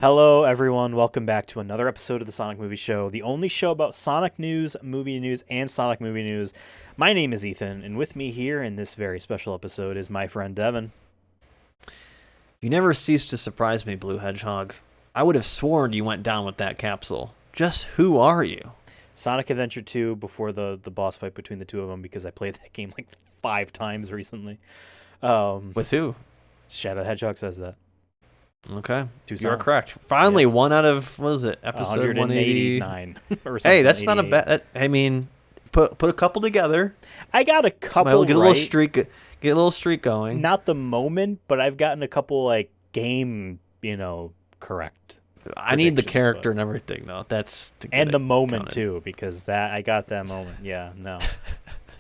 Hello, everyone. Welcome back to another episode of the Sonic Movie Show, the only show about Sonic news, movie news, and Sonic movie news. My name is Ethan, and with me here in this very special episode is my friend Devin. You never cease to surprise me, Blue Hedgehog. I would have sworn you went down with that capsule. Just who are you? Sonic Adventure 2 before the boss fight between the two of them because I played that game like 5 times recently. With who? Shadow the Hedgehog says that. Okay, Two you're Sonic. correct. Finally, one out of, what is it, episode 180? 189 or something. Hey, that's not a 88. bad. I mean, put a couple together. I got a couple Might get a right. little streak. Get a little streak going. Not the moment, but I've gotten a couple like game, correct. I need the predictions, character but- and everything though. That's to get And it the moment counted. too, because that I got that moment. Yeah, no.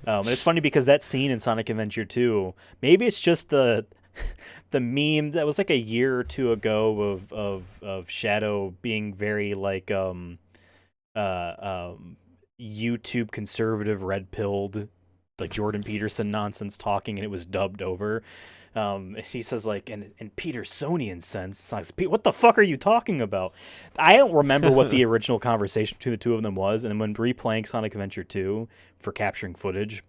And it's funny because that scene in Sonic Adventure 2, maybe it's just the the meme that was like a year or two ago of Shadow being very like YouTube conservative red pilled, like Jordan Peterson nonsense talking, and it was dubbed over. He says like in Petersonian sense, I was, what the fuck are you talking about? I don't remember what the original conversation between the two of them was, and when replaying Sonic Adventure 2 for capturing footage,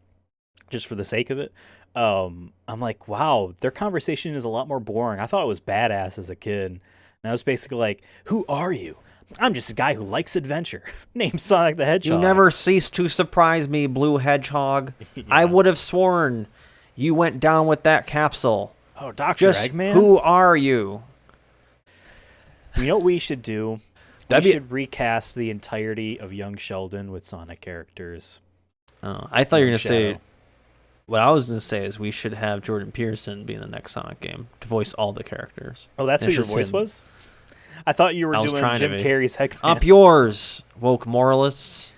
just for the sake of it, I'm like, wow, their conversation is a lot more boring. I thought it was badass as a kid. And I was basically like, who are you? I'm just a guy who likes adventure, named Sonic the Hedgehog. You never cease to surprise me, Blue Hedgehog. I would have sworn you went down with that capsule. Oh, Dr. Just Eggman? who are you? You know what we should do? That'd We be- should recast the entirety of Young Sheldon with Sonic characters. Oh, I thought you were Young going to say, Shadow. what I was going to say is we should have Jordan Peterson be in the next Sonic game to voice all the characters. Oh, that's It's what your just voice him. was? I thought you were I was doing trying to Jim be. Carrey's Eggman. Up yours, woke moralists.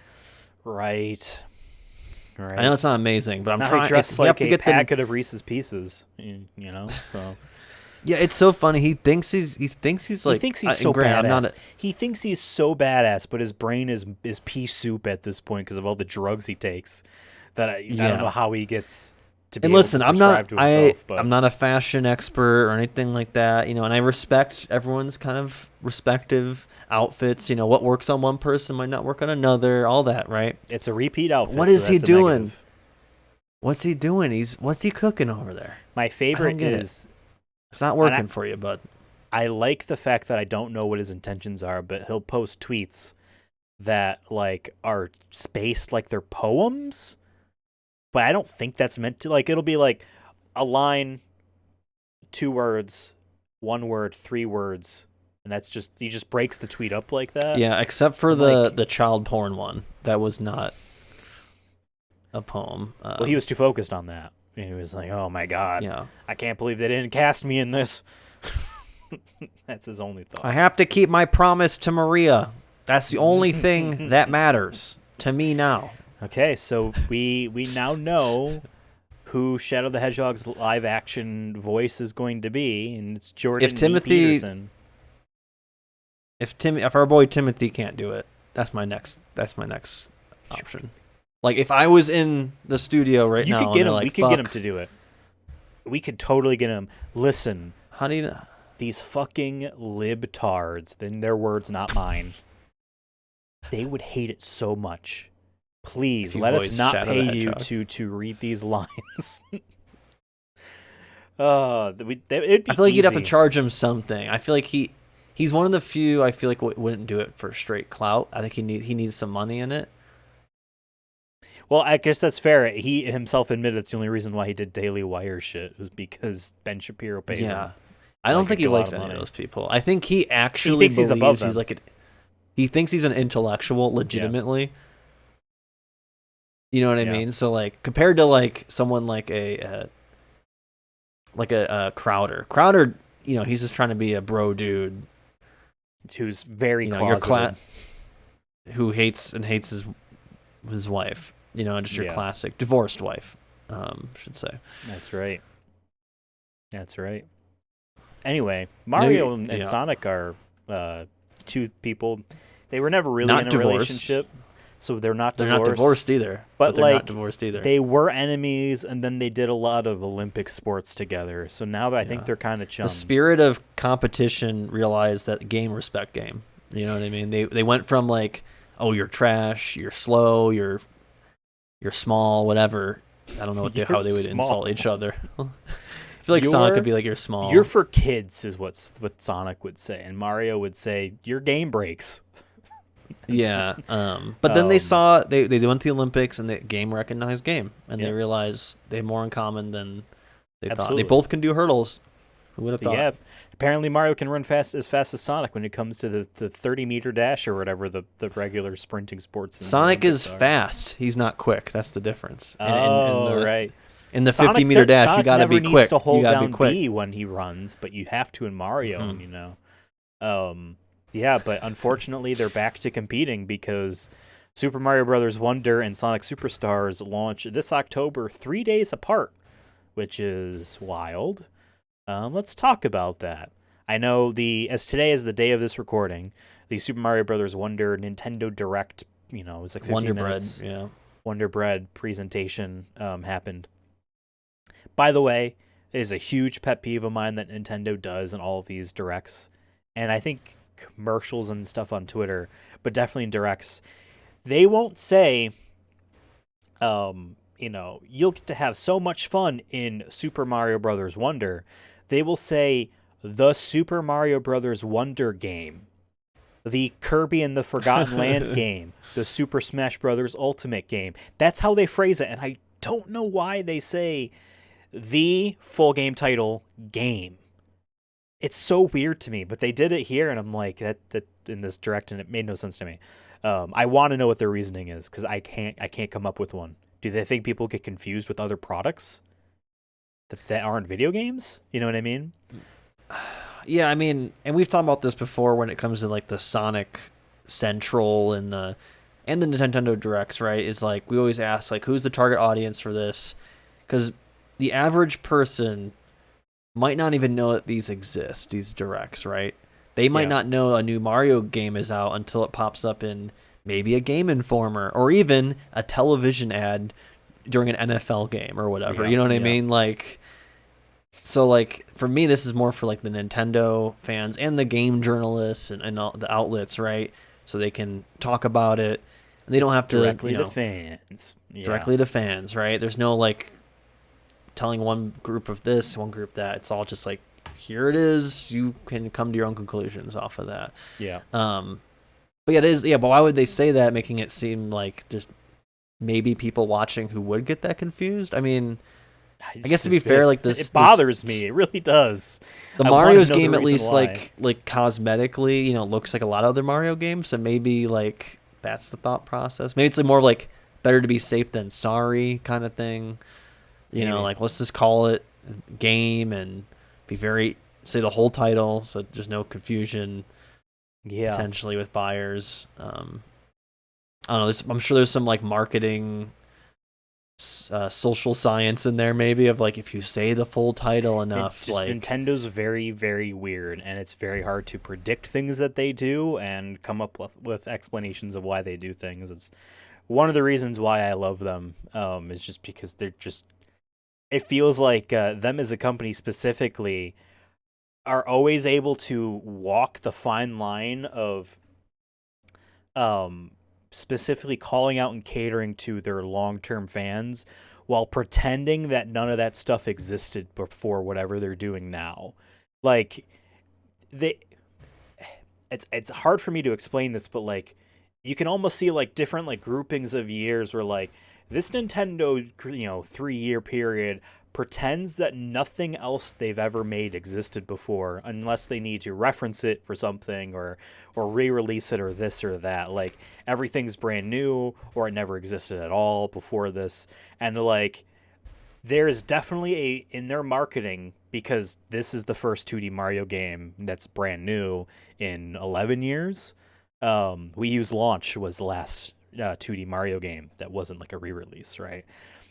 Right. Right. I know it's not amazing, but I'm now trying. he dressed you have like to a get them. packet of Reese's Pieces, so... Yeah, it's so funny. He thinks he's like. He thinks he's and so granted, badass. I'm not He thinks he's so badass, but his brain is pea soup at this point because of all the drugs he takes. That I Yeah. don't know how he gets to be and able listen, to I'm prescribe not. to himself. But I'm not a fashion expert or anything like that. And I respect everyone's kind of respective outfits. What works on one person might not work on another. All that, right? it's a repeat outfit. What so is he that's a doing? negative. What's he doing? What's he cooking over there? My favorite get it. is It's not working for you, bud. I like the fact that I don't know what his intentions are, but he'll post tweets that like are spaced like they're poems. But I don't think that's meant to, like, it'll be like a line, 2 words, 1 word, 3 words, and that's just he just breaks the tweet up like that. Yeah, except for Like- the child porn one. That was not a poem. Well, he was too focused on that. And he was like, "Oh my god, Yeah. I can't believe they didn't cast me in this." That's his only thought. I have to keep my promise to Maria. That's the only thing that matters to me now. Okay, so we now know who Shadow the Hedgehog's live action voice is going to be, and it's Jordan If Timothy- Peterson. If our boy Timothy can't do it, that's my next option. Like if I was in the studio right You now, could and get they're him. like, We could get him "Fuck, to do it. We could totally get him. Listen, How do you know? these fucking libtards, then their words, not mine. They would hate it so much. Please If you let us voice not Shadow the pay you Hedgehog. to read these lines. It'd be I feel like you'd have to easy. charge him something. I feel like he's one of the few I feel like wouldn't do it for straight clout. I think he needs some money in it. Well, I guess that's fair. He himself admitted it's the only reason why he did Daily Wire shit was because Ben Shapiro pays Yeah. him. I don't Like, think a he lot likes of any money. of those people. I think he actually thinks he's above believes he's them. he thinks he's an intellectual legitimately. You know what I Yeah. mean? So like compared to like someone like a Crowder. Crowder, he's just trying to be a bro dude Who's very your closeted. who hates his wife. Just your Yeah. classic divorced wife, should say. That's right. That's right. Anyway, Mario and yeah. Sonic are 2 people. They were never really Not in a divorced. relationship. so they're not They're divorced. not divorced either, but they're like not divorced either. they were enemies, and then they did a lot of Olympic sports together. So now that I think Yeah. they're kind of The chums. spirit of competition realized that game respect game. You know what I mean? They went from like, oh, you're trash, you're slow, you're small, whatever. I don't know how they would small. insult each other. I feel like Sonic could be like, you're small. You're for kids, is what Sonic would say, and Mario would say, your game breaks. Yeah. But then they saw they went to the Olympics and the game recognized game, and they realized they have more in common than they thought. They both can do hurdles. Who would have thought? Yeah. Apparently Mario can run fast as Sonic when it comes to the 30-meter dash or whatever the regular sprinting sports. Sonic is fast. He's not quick. That's the difference. Right. In the 50-meter dash, Sonic you got to be never quick. Needs to hold you gotta down be quick. B when he runs, but you have to in Mario, you know. Yeah, but unfortunately they're back to competing because Super Mario Bros. Wonder and Sonic Superstars launch this October 3 days apart, which is wild. Let's talk about that. I know as today is the day of this recording, the Super Mario Bros. Wonder Nintendo Direct, it was like 15 Wonder minutes. Bread, yeah. Wonder Bread presentation happened. By the way, it is a huge pet peeve of mine that Nintendo does in all of these directs, and I think commercials and stuff on Twitter, but definitely in directs, they won't say, you'll get to have so much fun in Super Mario Bros. Wonder. They will say the Super Mario Bros. Wonder game, the Kirby and the Forgotten Land game, the Super Smash Bros. Ultimate game. That's how they phrase it, and I don't know why they say the full game title game. It's so weird to me, but they did it here, and I'm like, that in this direct, and it made no sense to me. I want to know what their reasoning is, because I can't come up with one. Do they think people get confused with other products that aren't video games? You know what I mean? Yeah, I mean, and we've talked about this before when it comes to like the Sonic Central and the Nintendo Directs, right? Is like we always ask like who's the target audience for this? Because the average person might not even know that these exist, these directs, right? They might not know a new Mario game is out until it pops up in maybe a Game Informer or even a television ad during an NFL game or whatever. You know what I mean? Like, so like for me, this is more for like the Nintendo fans and the game journalists and all the outlets, right? So they can talk about it. And they don't have to directly to fans. Yeah. Directly to fans, right? There's no like telling one group of this, one group that. It's all just like, here it is. You can come to your own conclusions off of that. Yeah. But yeah, it is. Yeah, but why would they say that, making it seem like there's maybe people watching who would get that confused? I mean, I guess to be fair, like this, it bothers me. It really does. The Mario's game, at least, like cosmetically, looks like a lot of other Mario games. So maybe like that's the thought process. Maybe it's like more like better to be safe than sorry kind of thing. You know, like let's just call it game and be say the whole title so there's no confusion. Yeah, potentially with buyers. I don't know. I'm sure there's some like marketing, social science in there, maybe of like if you say the full title enough. Like Nintendo's very, very weird, and it's very hard to predict things that they do and come up with explanations of why they do things. It's one of the reasons why I love them. Is just because they're just. It feels like them as a company specifically are always able to walk the fine line of specifically calling out and catering to their long-term fans while pretending that none of that stuff existed before whatever they're doing now. Like it's hard for me to explain this, but like you can almost see like different like groupings of years where like this Nintendo 3-year period pretends that nothing else they've ever made existed before unless they need to reference it for something or re-release it or this or that. Like everything's brand new or it never existed at all before this. And like there is definitely in their marketing, because this is the first 2D Mario game that's brand new in 11 years. Wii U's launch was the last 2D Mario game that wasn't like a re-release, right?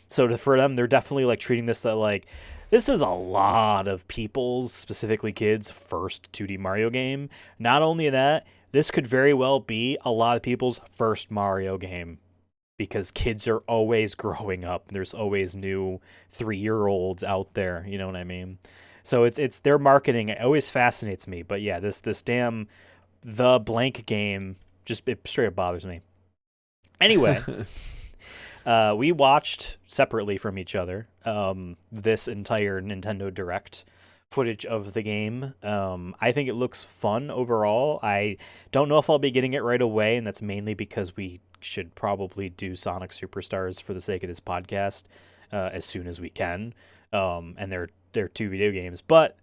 So for them, they're definitely like treating this that like this is a lot of people's, specifically kids, first 2D Mario game. Not only that, this could very well be a lot of people's first Mario game because kids are always growing up. There's always new 3-year-olds out there. You know what I mean? So it's their marketing. It always fascinates me. But yeah, this damn the blank game just it straight up bothers me. Anyway, we watched separately from each other this entire Nintendo Direct footage of the game. I think it looks fun overall. I don't know if I'll be getting it right away, and that's mainly because we should probably do Sonic Superstars for the sake of this podcast as soon as we can. And they're 2 video games, but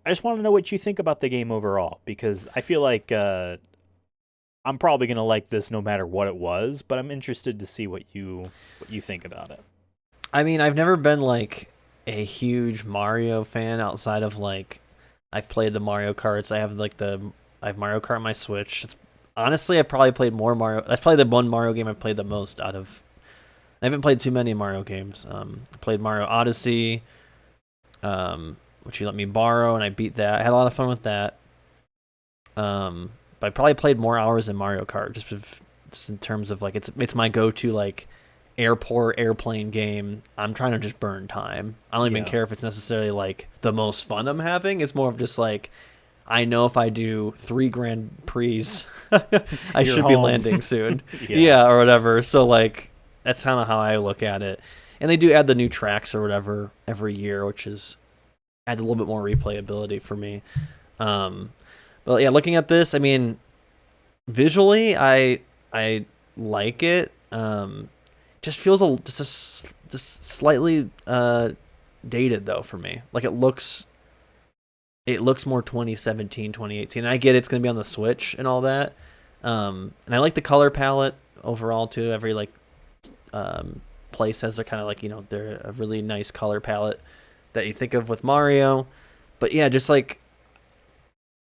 I just want to know what you think about the game overall, because I feel like I'm probably gonna like this no matter what it was, but I'm interested to see what you think about it. I mean, I've never been like a huge Mario fan outside of like I've played the Mario Karts. I have Mario Kart on my Switch. Honestly, I probably played more Mario. That's probably the one Mario game I've played the most out of. I haven't played too many Mario games. I played Mario Odyssey, which you let me borrow, and I beat that. I had a lot of fun with that. But I probably played more hours in Mario Kart, just in terms of like it's my go-to like airplane game. I'm trying to just burn time. I don't even care if it's necessarily like the most fun I'm having. It's more of just like, I know if I do 3 Grand Prix, I should be landing soon. Yeah, or whatever. So like that's kind of how I look at it. And they do add the new tracks or whatever every year, which adds a little bit more replayability for me. But yeah, looking at this, I mean, visually, I like it. Just feels just slightly dated though for me. Like it looks more 2017, 2018. And I get it's gonna be on the Switch and all that. And I like the color palette overall too. Every like place has their kind of like, they're a really nice color palette that you think of with Mario. But yeah, just like,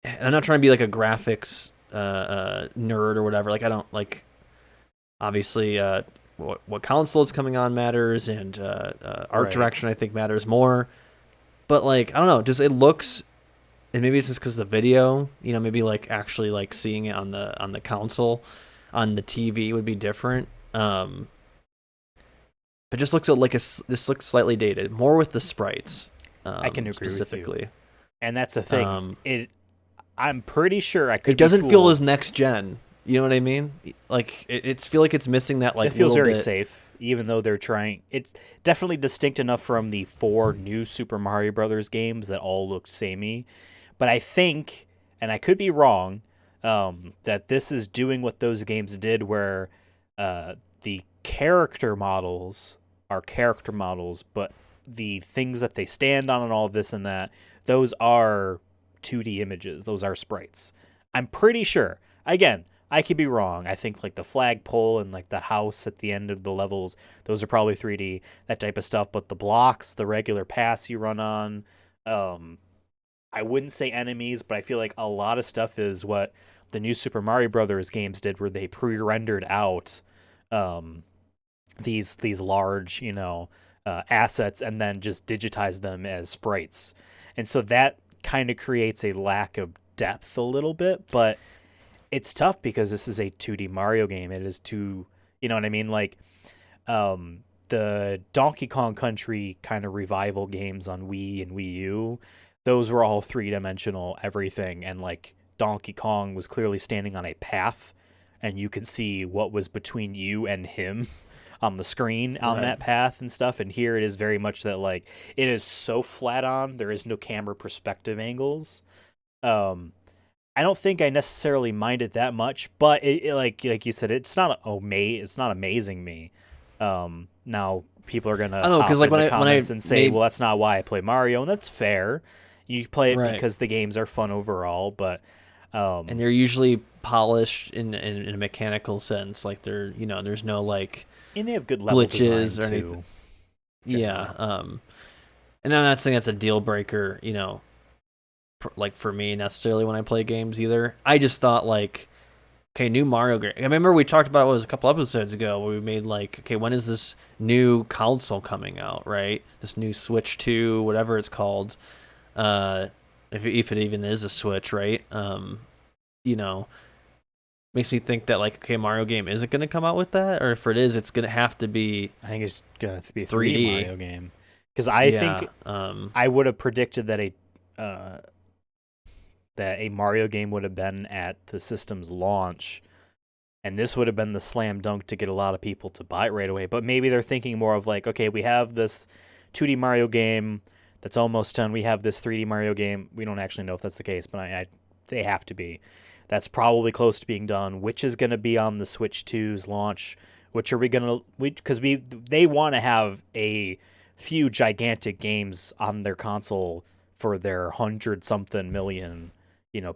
I'm not trying to be like a graphics nerd or whatever. Like I don't like, obviously what console it's coming on matters, and art direction I think matters more. But like I don't know, just it looks, and maybe it's just because the video, maybe like actually like seeing it on the console, on the TV would be different. But just looks like this looks slightly dated, more with the sprites. I can agree specifically with you. And that's the thing. I'm pretty sure I could. It doesn't feel as next gen. You know what I mean? Like it feel like it's missing that like. It feels very safe, even though they're trying. It's definitely distinct enough from the 4 new Super Mario Brothers games that all looked samey. But I think, and I could be wrong, that this is doing what those games did, where the character models are character models, but the things that they stand on and all this and that, those are 2D images. Those are sprites. I'm pretty sure. Again, I could be wrong. I think like the flagpole and like the house at the end of the levels, those are probably 3D, that type of stuff. But the blocks, the regular paths you run on, I wouldn't say enemies, but I feel like a lot of stuff is what the new Super Mario Brothers games did, where they pre-rendered out these large, assets and then just digitize them as sprites. And so that kind of creates a lack of depth a little bit, but it's tough because this is a 2D Mario game. It is too, you know what I mean? Like the Donkey Kong Country kind of revival games on Wii and Wii U, those were all 3-dimensional everything, and like Donkey Kong was clearly standing on a path and you could see what was between you and him on the screen on that path and stuff. And here it is very much that like it is so flat on, there is no camera perspective angles. I don't think I necessarily mind it that much, but it like you said, it's not amazing me. Now people are gonna because like when I say, well, that's not why I play Mario, and that's fair. You play it because the games are fun overall, but and they're usually polished in a mechanical sense. Like they're there's no like. And they have good level glitches design or anything. too. Yeah. And I'm not saying that's a deal breaker, like for me necessarily when I play games either. I just thought like, okay, new Mario game. I remember we talked about it was a couple episodes ago where we made like, okay, when is this new console coming out, right? This new Switch 2, whatever it's called. If it even is a Switch, right? you know, makes me think that like, okay, Mario game isn't going to come out with that, or if it is, it's going to have to be I think it's gonna be a 3D 3D. Mario game because I Yeah. think I would have predicted uh, that a Mario game would have been at the system's launch, and this would have been the slam dunk to get a lot of people to buy it right away. But maybe they're thinking more of like, okay, we have this 2D Mario game that's almost done. We have this 3D Mario game. We don't actually know if that's the case, but they have to be. That's probably close to being done. Which is going to be on the Switch 2's launch? Which are we going to? Because they want to have a few gigantic games on their console for their 100-something million,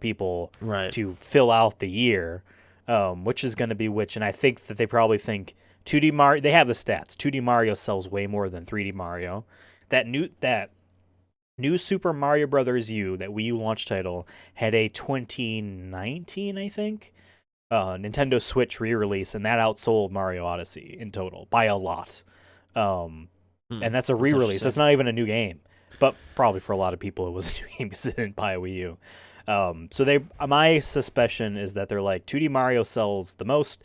people Right. to fill out the year. Which is going to be which, and I think that they probably think 2D Mario. They have the stats. 2D Mario sells way more than 3D Mario. That new Super Mario Brothers U, that Wii U launch title, had a 2019, I think, Nintendo Switch re-release, and that outsold Mario Odyssey in total by a lot. And that's a re-release. That's not even a new game, but probably for a lot of people it was a new game because they didn't buy a Wii U. So my suspicion is that they're like, 2D Mario sells the most.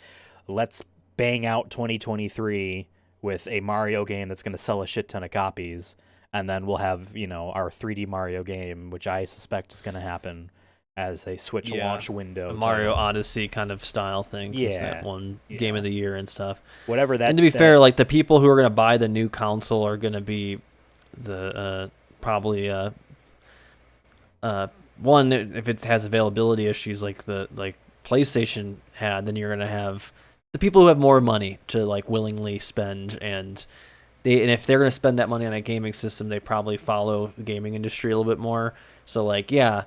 Let's bang out 2023 with a Mario game that's going to sell a shit ton of copies, and then we'll have our 3D Mario game, which I suspect is going to happen as a Switch launch window. A Mario Odyssey kind of style thing, since that one game of the year and stuff. Whatever that. And to be fair, like the people who are going to buy the new console are going to be the probably one, if it has availability issues like PlayStation had, then you're going to have the people who have more money to like willingly spend, and if they're going to spend that money on a gaming system, they probably follow the gaming industry a little bit more. So like, yeah,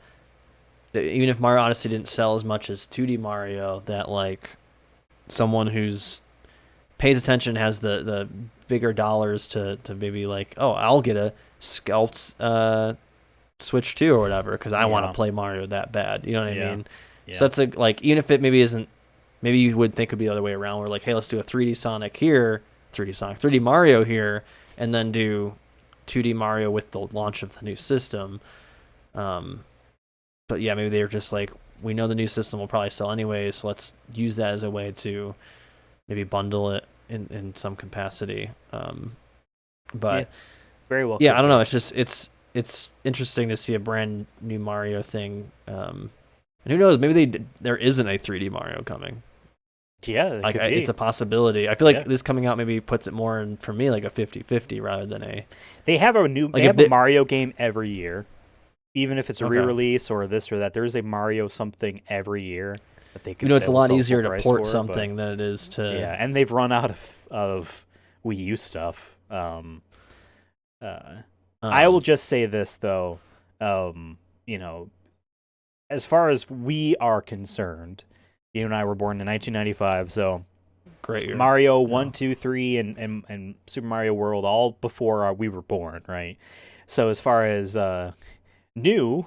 even if Mario Odyssey didn't sell as much as 2D Mario, that like someone who's pays attention, has the bigger dollars to maybe like, oh, I'll get a scalped Switch 2 or whatever because I want to play Mario that bad. You know what I mean? Yeah. So that's like, even if it maybe isn't, maybe you would think it'd be the other way around. Where like, hey, let's do a 3D Sonic here, 3D Mario here, and then do 2D Mario with the launch of the new system. But yeah, maybe they're just like, we know the new system will probably sell anyways, so let's use that as a way to maybe bundle it in some capacity. But very well. Yeah, I don't know. It's just it's interesting to see a brand new Mario thing. And who knows? Maybe there isn't a 3D Mario coming. Yeah, it's a possibility. I feel like this coming out maybe puts it more in, for me, like a 50-50 rather than a. They have a Mario game every year, even if it's a re-release or this or that. There's a Mario something every year that they can. It's a lot easier to port something than it is to. Yeah, and they've run out of Wii U stuff. I will just say this though, as far as we are concerned, you and I were born in 1995, so great year. Mario 1, 2, 3, and Super Mario World all before we were born, right? So as far as new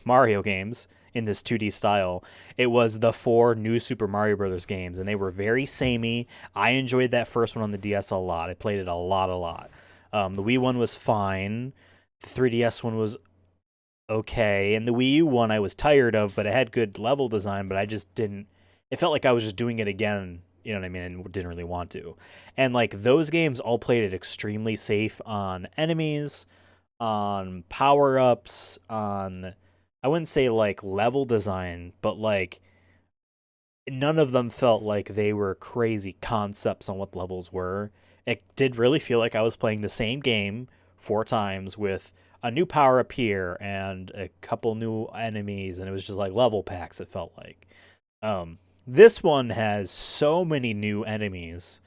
Mario games in this 2D style, it was the 4 new Super Mario Brothers games, and they were very samey. I enjoyed that first one on the DS a lot. I played it a lot. The Wii one was fine. The 3DS one was okay, and the Wii U one I was tired of, but it had good level design, but I just didn't. It felt like I was just doing it again, you know what I mean, and didn't really want to. And like those games all played it extremely safe on enemies, on power-ups, on, I wouldn't say like level design, but like none of them felt like they were crazy concepts on what levels were. It did really feel like I was playing the same game 4 times with a new power-up here and a couple new enemies, and it was just like level packs, it felt like. This one has so many new enemies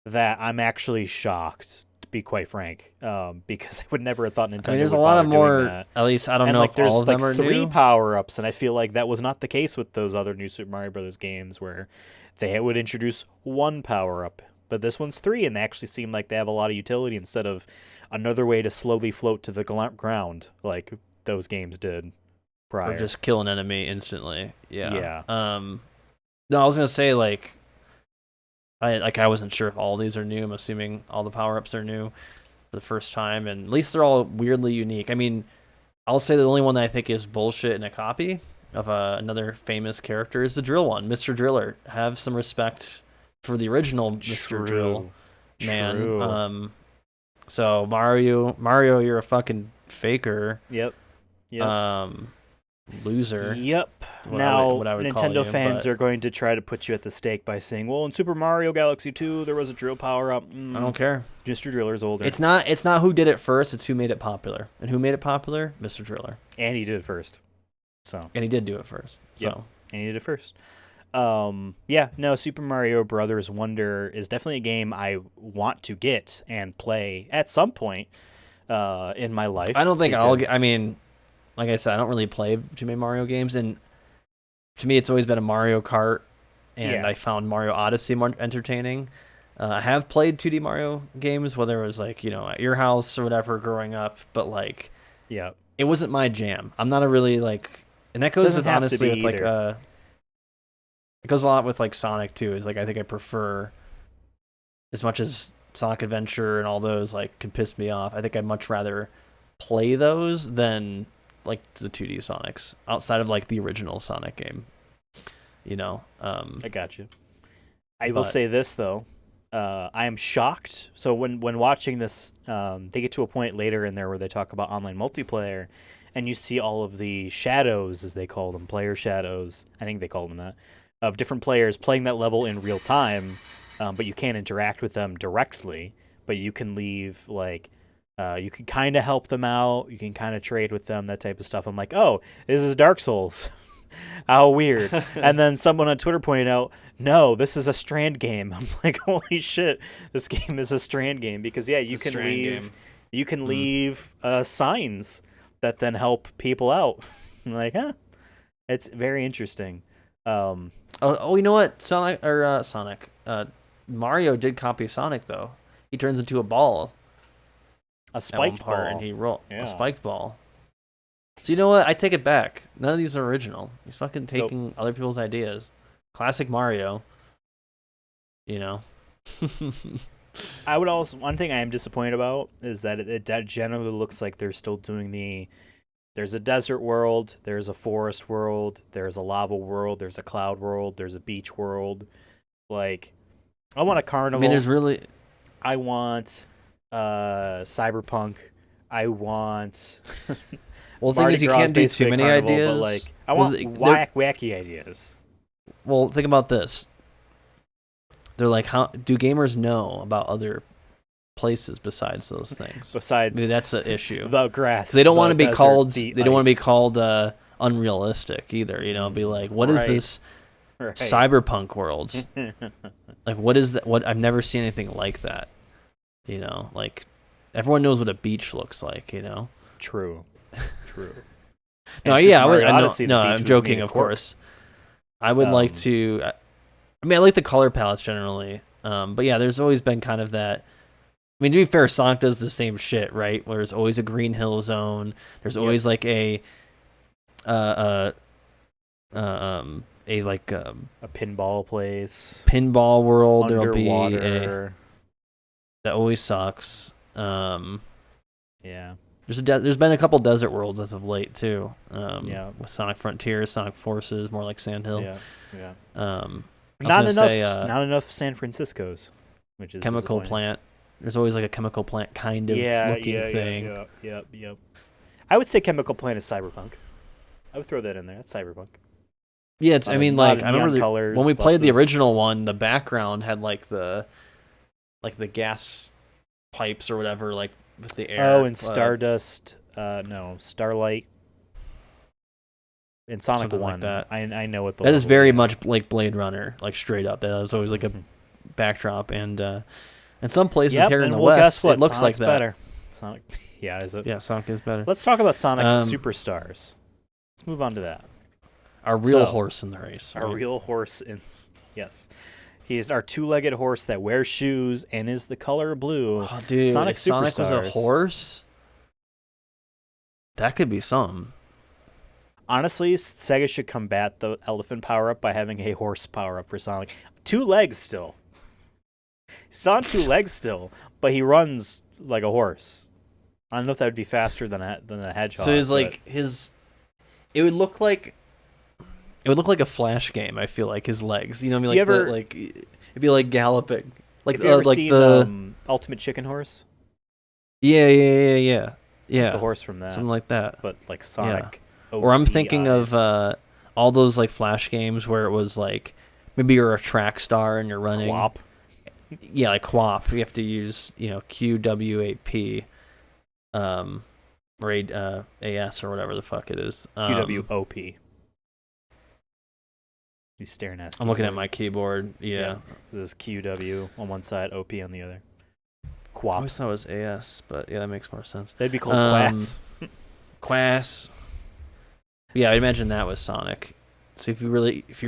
that I'm actually shocked, to be quite frank, because I would never have thought Nintendo there's would a lot of bother doing more, that. at least I don't know if there's all of them are three new. power-ups, and I feel like that was not the case with those other new Super Mario Brothers games where they would introduce 1 power-up. But this one's 3, and they actually seem like they have a lot of utility instead of another way to slowly float to the ground like those games did prior. Or just kill an enemy instantly. Yeah. Yeah. No, I was gonna say like I wasn't sure if all these are new. I'm assuming all the power-ups are new for the first time, and at least they're all weirdly unique. I mean, I'll say the only one that I think is bullshit in a copy of another famous character is the Drill one, Mr. Driller. Have some respect for the original Mr. Drill man. True. So Mario, you're a fucking faker. Yep. Yep. Loser. Yep. What Now, I would call Nintendo you, fans but are going to try to put you at the stake by saying, "Well, in Super Mario Galaxy 2, there was a drill power up." I don't care. Mr. Driller's older. It's not who did it first, it's who made it popular. And who made it popular? Mr. Driller. And he did it first. So. And he did do it first. So. Yep. And he did it first. Yeah, no, Super Mario Brothers Wonder is definitely a game I want to get and play at some point in my life. I don't think I'll get, I mean, like I said, I don't really play too many Mario games, and to me it's always been a Mario Kart, and I found Mario Odyssey more entertaining. I have played 2D Mario games, whether it was like, at your house or whatever growing up, but like it wasn't my jam. I'm not a really like, and that goes with honestly with like it goes a lot with like Sonic too. Is like I think I prefer, as much as Sonic Adventure and all those like can piss me off, I think I'd much rather play those than like the 2D Sonics outside of like the original Sonic game. I got you. I will say this though, I am shocked. So when watching this, they get to a point later in there where they talk about online multiplayer, and you see all of the shadows, as they call them, player shadows. I think they call them that. Of different players playing that level in real time, but you can't interact with them directly. But you can leave, like, you can kind of help them out. You can kind of trade with them, that type of stuff. I'm like, oh, this is Dark Souls. How weird. And then someone on Twitter pointed out, no, this is a Strand game. I'm like, holy shit, this game is a Strand game. Because, yeah, you can leave signs that then help people out. I'm like, huh? It's very interesting. Oh, you know what? Mario did copy Sonic though. He turns into a ball. A spiked ball. And he a spiked ball. So you know what? I take it back. None of these are original. He's fucking taking other people's ideas. Classic Mario. I would also, one thing I am disappointed about is that it generally looks like they're still doing there's a desert world, there's a forest world, there's a lava world, there's a cloud world, there's a beach world. Like, I want a carnival. I mean, I want cyberpunk. I want. Well, the thing is, you can't do too many ideas. But like, I want wacky ideas. Well, think about this. They're like, how do gamers know about other places besides those things? That's the issue. The grass. They don't want to be called. They don't want to be called unrealistic either. Be like, what is this cyberpunk world? Like, what is that? What I've never seen anything like that. Like everyone knows what a beach looks like. True. No, yeah, I'm joking, of course. I would like to. I mean, I like the color palettes generally, but yeah, there's always been kind of that. I mean, to be fair, Sonic does the same shit, right? Where there's always a Green Hill Zone. There's always like a pinball place, pinball world. Underwater. There'll be that always sucks. Yeah. There's been a couple desert worlds as of late too. With Sonic Frontiers, Sonic Forces, more like Sandhill. Yeah. Not enough San Francisco's, which is chemical plant. There's always like a chemical plant kind of looking thing. Yep. I would say chemical plant is cyberpunk. I would throw that in there. That's cyberpunk. Yeah, I remember when we played the original one, the background had like the gas pipes or whatever, like with the air. Oh, and Stardust. No, Starlight. In Sonic something 1, like that. I know what that is very much like Blade Runner, like straight up. That was always like a backdrop, and in some places here in the West, guess what? It looks Sonic's like that. Better. Sonic, is it? Yeah, Sonic is better. Let's talk about Sonic Superstars. Let's move on to that. Our real horse in the race. Our real horse yes. He is our two-legged horse that wears shoes and is the color blue. Oh, dude, if Sonic was a horse, that could be something. Honestly, Sega should combat the elephant power-up by having a horse power-up for Sonic. 2 legs still. He's on 2 legs still, but he runs like a horse. I don't know if that would be faster than a hedgehog. So it would look like It would look like a Flash game. I feel like his legs. You know what I mean? You Like ever it'd be like galloping. have you ever seen Ultimate Chicken Horse? Yeah. Like the Yeah. horse from that, Something like that. but like Yeah. Sonic Or I'm OC thinking of eyes. all those like Flash games where it was like maybe you're a track star and you're running. Quap. Yeah, like QWOP. You have to use, QW8P, or AS or whatever the fuck it is. QWOP. He's staring at. I'm looking at my keyboard. Yeah. This is QW on one side, OP on the other. I Quap. always thought it was AS, but yeah, that makes more sense. They'd be called Quats. Quass. Yeah, I imagine that was Sonic. So if you're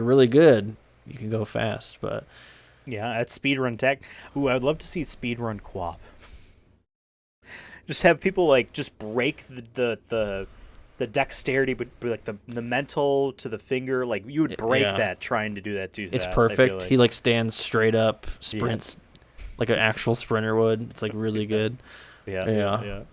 really good, you can go fast, but Yeah, at speedrun tech. Ooh, I would love to see speedrun Quap. Just have people like just break the dexterity, but like the mental to the finger. Like you would break Yeah. that trying to do that too. it's fast, I feel perfect. like. He like stands straight up, sprints like an actual sprinter would. It's like really good. Yeah.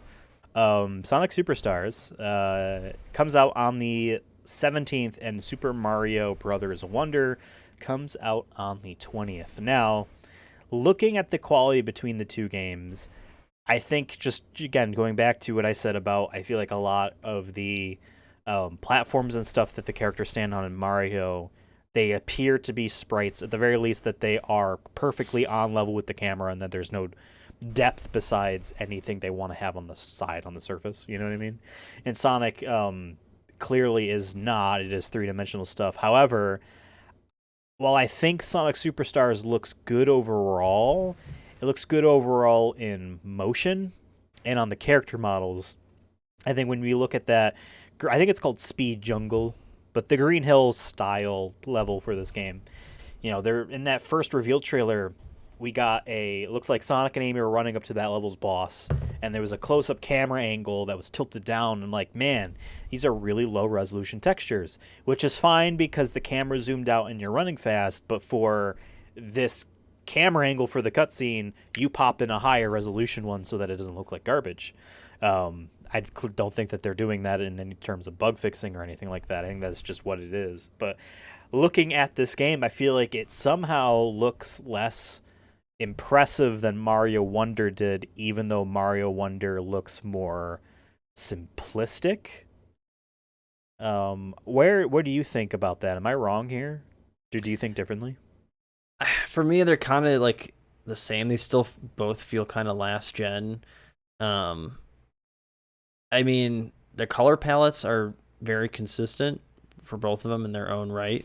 Sonic Superstars comes out on the 17th, and Super Mario Brothers Wonder comes out on the 20th. Now, looking at the quality between the two games, I think just, again, going back to what I said about, I feel like a lot of the platforms and stuff that the characters stand on in Mario, they appear to be sprites, at the very least that they are perfectly on level with the camera and that there's no depth besides anything they want to have on the side, on the surface. You know what I mean? And Sonic clearly is not. It is three-dimensional stuff. However, while I think Sonic Superstars looks good overall, it looks good overall in motion and on the character models. I think when we look at that, I think it's called Speed Jungle, but the Green Hill style level for this game. They're in that first reveal trailer. We got it looked like Sonic and Amy were running up to that level's boss, and there was a close-up camera angle that was tilted down. And like, man, these are really low-resolution textures, which is fine because the camera zoomed out and you're running fast. But for this camera angle for the cutscene, you pop in a higher resolution one so that it doesn't look like garbage. I don't think that they're doing that in any terms of bug fixing or anything like that. I think that's just what it is. But looking at this game, I feel like it somehow looks less impressive than Mario Wonder did, even though Mario Wonder looks more simplistic. What do you think about that? Am I wrong here? Do you think differently? For me, they're kind of like the same. They still both feel kind of last gen. I mean, the color palettes are very consistent for both of them in their own right.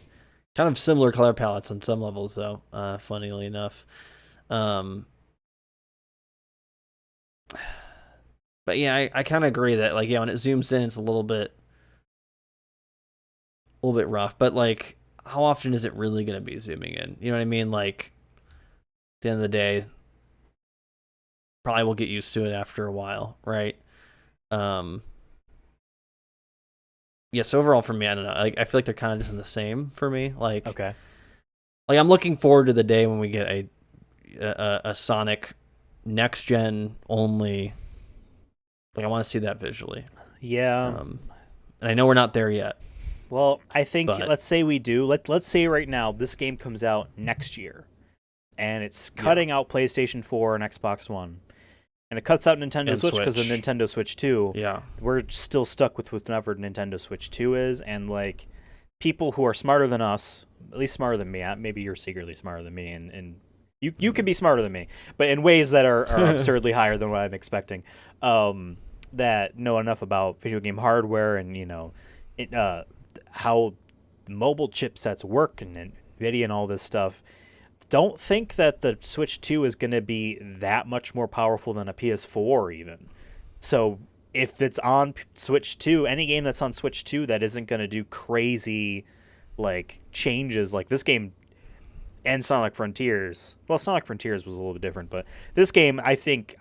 Kind of similar color palettes on some levels, though. Funnily enough. But yeah, I kind of agree that like when it zooms in, it's a little bit rough. But like, how often is it really going to be zooming in? You know what I mean? Like, at the end of the day, probably will get used to it after a while, right? So overall for me, I don't know. Like, I feel like they're kind of just in the same for me. Like, Okay. Like, I'm looking forward to the day when we get a Sonic next gen only. Like, I want to see that visually. Yeah. And I know we're not there yet. Well, I think But- let's say we do. Let's say right now this game comes out next year, and it's cutting out PlayStation 4 and Xbox One, and it cuts out Nintendo And Switch because of Switch. Nintendo Switch 2. Yeah. We're still stuck with whatever Nintendo Switch 2 is, and like people who are smarter than us, at least smarter than me. Maybe you're secretly smarter than me, and you could be smarter than me, but in ways that are absurdly higher than what I'm expecting. That know enough about video game hardware and how mobile chipsets work and NVIDIA and all this stuff. Don't think that the Switch 2 is going to be that much more powerful than a PS4 even. So if it's on Switch 2, any game that's on Switch 2 that isn't going to do crazy like changes like this game and Sonic Frontiers. Well, Sonic Frontiers was a little bit different, but this game, I think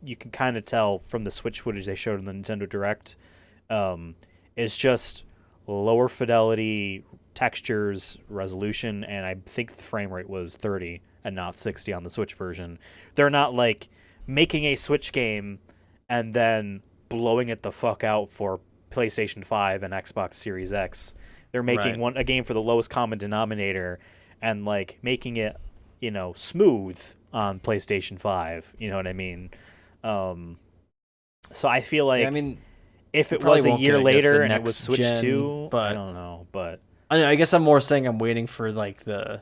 you can kind of tell from the Switch footage they showed in the Nintendo Direct, is just lower fidelity textures, resolution, and I think the frame rate was 30 and not 60 on the Switch version. They're not like making a Switch game and then blowing it the fuck out for PlayStation 5 and Xbox Series X They're making Right. a game for the lowest common denominator, and like making it, smooth on PlayStation 5. You know what I mean? Um, so I feel Yeah, I like mean, if we it probably was a won't get, year I guess, the later and it was next Switch gen, 2, I but don't know, but I guess I'm more saying I'm waiting for like the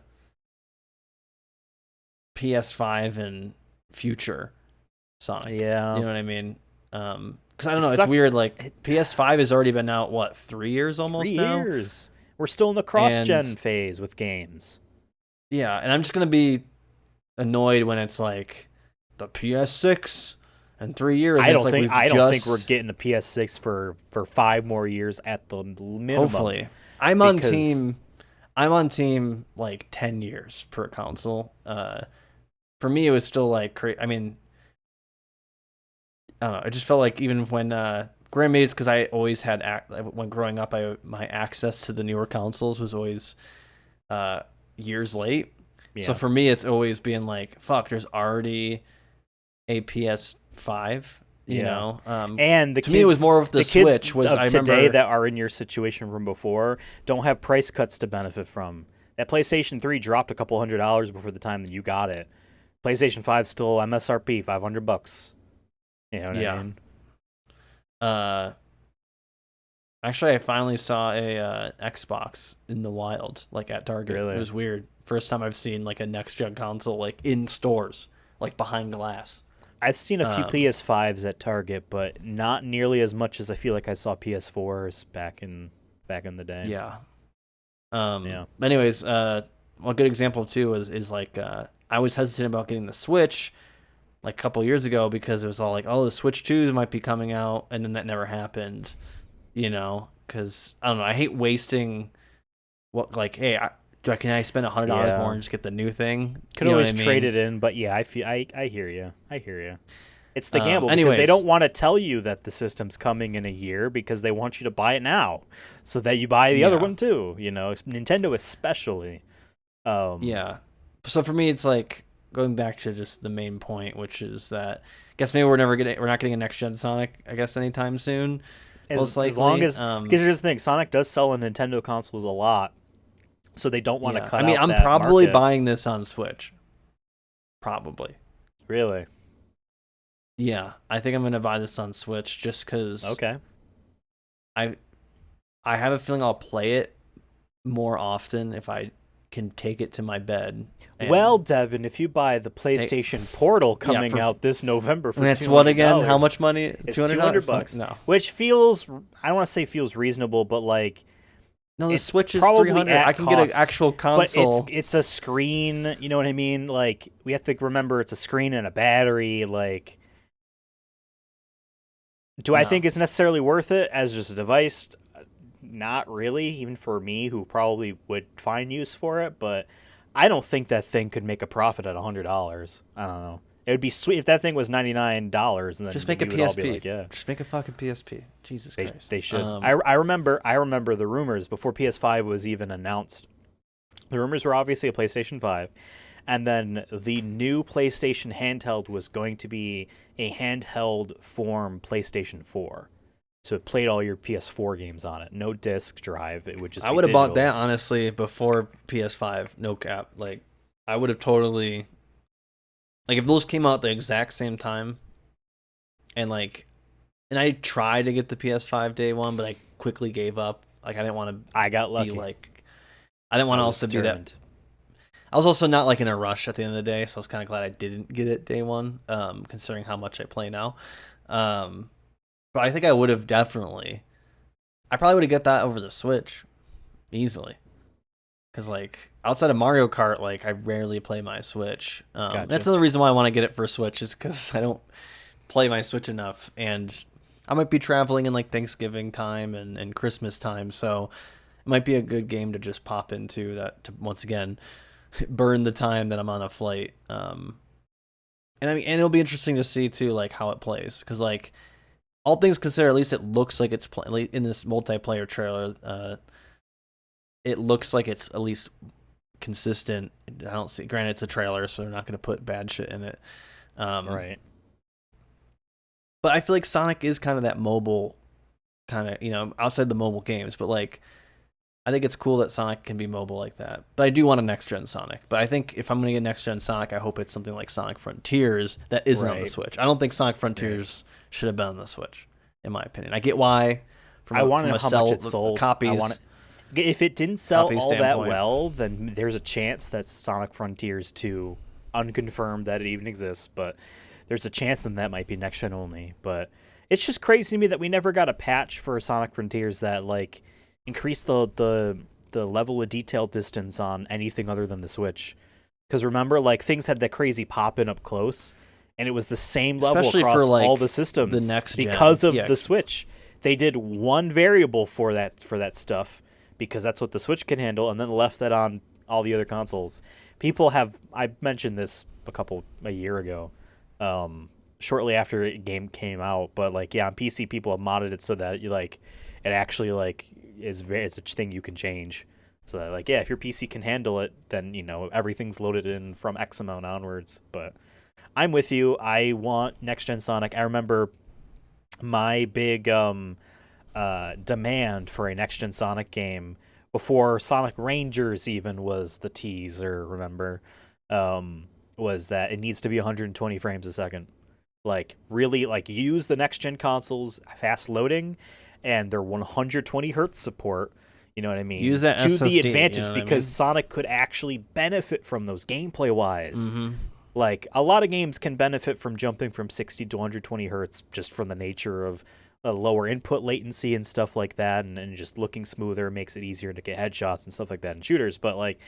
PS5 and future Sonic. You yeah, know what I mean? Because I don't it know, it's sucked. weird. Like PS5 has already been out what 3 years Three almost now, years. We're still in the and cross-gen phase with games. yeah, and I'm just gonna be annoyed when it's like the PS6 in 3 years, I and it's don't like think we've I don't think we're just getting a PS6 for 5 more years at the minimum. hopefully. I'm on Because team. I'm on team like 10 years per console. For me, it was still like I mean, I don't know. It just felt like even when granted, maybe it's because I always had when growing up, my access to the newer consoles was always uh, years late. So yeah, for me, it's always being like, fuck, there's already a PS5. You yeah. know, And to me, it was more of the kids Switch. Was of I today remember? that are in your situation from before don't have price cuts to benefit from. That PlayStation 3 dropped a couple $100 before the time that you got it. PlayStation 5 still MSRP $500. You know what I Yeah. mean? Uh, Actually, I finally saw a Xbox in the wild, like at Target. It Really. was weird. First time I've seen like a next gen console like in stores, like behind glass. I've seen a few Um, PS5s at Target, but not nearly as much as I feel like I saw PS4s back in the day. yeah. Yeah. Anyways, a good example too is like I was hesitant about getting the Switch like a couple years ago because it was all like, oh, the Switch 2 might be coming out, and then that never happened. You know, because I don't know. I hate wasting what like, hey, can I spend $100 more Yeah. and just get the new thing? Could You know what always I trade mean? it in, but yeah, I hear you. I hear you. It's the gamble because they Anyways, don't want to tell you that the system's coming in a year because they want you to buy it now so that you buy the other yeah, one too, Nintendo especially. Um yeah. So for me, it's like going back to just the main point, which is that I guess maybe we're not getting a next gen Sonic, I guess, anytime soon, most as long likely. as because here's the thing, Sonic does sell on Nintendo consoles a lot, so they don't want to Yeah. I cut mean, out I'm that probably market. buying this on Switch. Probably. Really? Yeah, I think I'm gonna buy this on Switch just because Okay. I I have a feeling I'll play it more often if I can take it to my bed. Well, And Devin, if you buy the take, PlayStation Portal yeah, coming out this November for that's what again? How $200, much money? it's $200? Fuck $200, no. which feels, I don't want to say feels reasonable, but like No, the it's Switch is probably 300. I at can get an cost. actual But it's console. it's a screen, you know what I mean? Like we have to remember it's a screen and a battery. Like, do I No. think it's necessarily worth it as just a device? Not really, even for me who probably would find use for it, but I don't think that thing could make a profit at $100. I don't know. It would be sweet if that thing was $99, and then Just make a we would all be PSP. like, yeah, Just make a fucking PSP. Jesus they Christ. they should. I remember the rumors before PS5 was even announced. The rumors were obviously a PlayStation 5, and then the new PlayStation handheld was going to be a handheld form PlayStation 4. So it played all your PS4 games on it. No disc drive. It would just I be would have bought digital. that honestly before PS5. No cap. Like, I would have totally. Like, if those came out the exact same time, and like, and I tried to get the PS5 day one, but I quickly gave up. Like, I didn't want to I got be lucky. like, I didn't want I was else to be that. determined. I was also not like in a rush at the end of the day, so I was kind of glad I didn't get it day one, considering how much I play now. But I think I would have definitely. I probably would have get that over the Switch easily. Because like outside of Mario Kart, like I rarely play my Switch. Gotcha. That's another reason why I want to get it for Switch is because I don't play my Switch enough, and I might be traveling in like Thanksgiving time and Christmas time, so it might be a good game to just pop into that to once again burn the time that I'm on a flight. And I mean, and it'll be interesting to see too, like how it plays, because like all things considered, at least it looks like it's in this multiplayer trailer. It looks like it's at least consistent. I don't see. Granted, it's a trailer, so they're not going to put bad shit in it. Right. But I feel like Sonic is kind of that mobile kind of, outside the mobile games, but like I think it's cool that Sonic can be mobile like that. But I do want a next-gen Sonic. But I think if I'm going to get next-gen Sonic, I hope it's something like Sonic Frontiers that isn't on the Right. Switch. I don't think Sonic Frontiers should have been on the Switch, in my opinion. I get why I want to from know a how much it sell sold. I copies. want to, if it didn't sell Copy all that standpoint. well, then there's a chance that Sonic Frontiers 2, unconfirmed that it even exists, but there's a chance that might be next gen only. But it's just crazy to me that we never got a patch for Sonic Frontiers that like increased the level of detail distance on anything other than the Switch. Because remember, like things had that crazy popping up close, and it was the same level Especially across for, like, all the systems. the next gen. because of Yeah. the Switch. They did one variable for that stuff because that's what the Switch can handle, and then left that on all the other consoles. I mentioned this a year ago, shortly after the game came out, but like yeah, on PC people have modded it so that you like it actually like it's a thing you can change. So that like yeah, if your PC can handle it, then everything's loaded in from X amount onwards. But I'm with you. I want next gen Sonic. I remember my big demand for a next gen Sonic game before Sonic Rangers even was the teaser. Remember, was that it needs to be 120 frames a second. Like really, like use the next gen consoles fast loading, and their 120 hertz support. You know what I mean? Use that to SSD, the advantage you know what I because mean? Sonic could actually benefit from those gameplay wise. Mm-hmm. Like a lot of games can benefit from jumping from 60 to 120 hertz just from the nature of a lower input latency and stuff like that, and just looking smoother makes it easier to get headshots and stuff like that in shooters. But like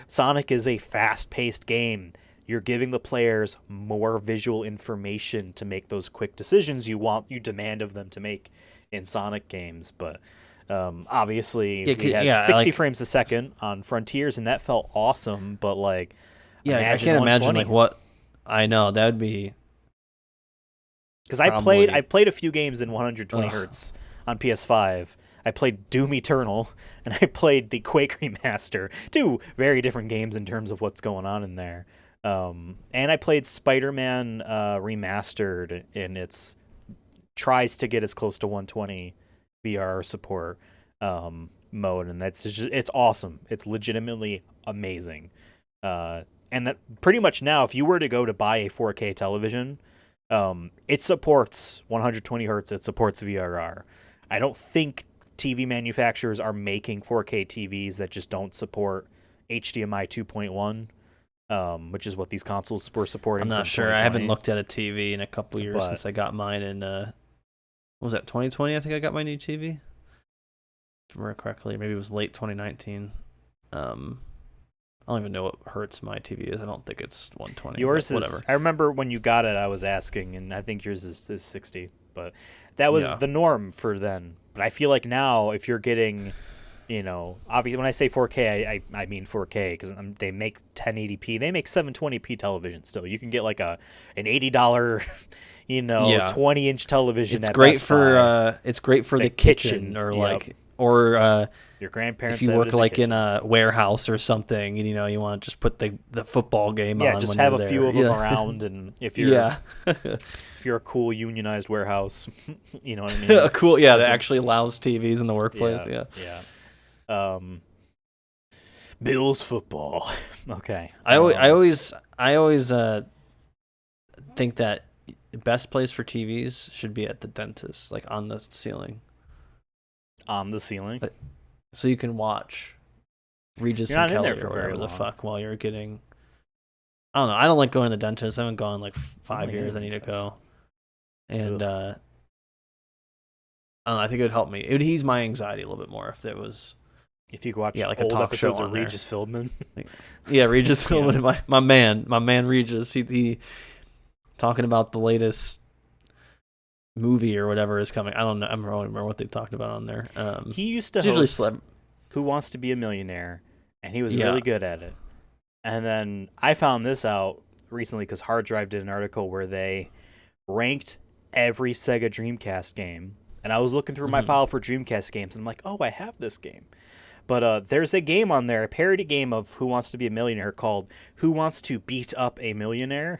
Sonic is a fast-paced game. You're giving the players more visual information to make those quick decisions you demand of them to make in Sonic games. But obviously we had 60 frames a second on Frontiers, and that felt awesome. But like, Yeah, I imagine can't imagine 120. like what. I know that would be. Because Probably. I played a few games in 120 Ugh. hertz on PS5. I played Doom Eternal, and I played the Quake Remaster. Two very different games in terms of what's going on in there. And I played Spider-Man Remastered, and it's tries to get as close to 120 VR support mode, and it's awesome. It's legitimately amazing. And that pretty much now, if you were to go to buy a 4K television, it supports 120 hertz. It supports VRR. I don't think TV manufacturers are making 4K TVs that just don't support HDMI 2.1, which is what these consoles were supporting. I'm not from sure. I haven't 2020. looked at a TV in a couple years But- since I got mine in. What was that, 2020? I think I got my new TV. If I remember correctly, maybe it was late 2019. I don't even know what hertz my TV is. I don't think it's 120. Yours is. whatever. I remember when you got it, I was asking, and I think yours is 60. But that was Yeah. the norm for then. But I feel like now, if you're getting, obviously when I say 4K, I mean 4K because they make 1080p. They make 720p television still. You can get like an $80, Yeah. 20-inch television. It's at great Best for Buy. it's great for The the kitchen or yep. like or Your grandparents. if you have it work in the like kitchen. in a warehouse or something, and you want to just put the football game on. just when have you're a few there. of them Yeah. around, and if you're Yeah. if you're a cool unionized warehouse, you know what I mean. Cool. Yeah, that Doesn't- actually allows TVs in the workplace. Yeah. Yeah. Bills football. Okay. I always think that the best place for TVs should be at the dentist, like on the ceiling, on the ceiling. so you can watch Regis You're and not in Kelly there for or very whatever the long. fuck while you're getting. I don't know. I don't like going to the dentist. I haven't gone in like 5 Oh, years. yeah, I need to that's- go, and Ugh. I don't know. I think it would help me. It would ease my anxiety a little bit more if there was. If you could watch Yeah, like a old talk show episodes of on there. Regis Philbin. Yeah, Regis, Yeah. my man Regis. He talking about the latest movie or whatever is coming. I don't know. I don't remember what they talked about on there. He used to It's usually host Who Wants to Be a Millionaire, and he was Yeah. really good at it. And then I found this out recently because Hard Drive did an article where they ranked every Sega Dreamcast game. And I was looking through my Mhm. pile for Dreamcast games, and I'm like, oh, I have this game. But there's a game on there, a parody game of Who Wants to Be a Millionaire called Who Wants to Beat Up a Millionaire?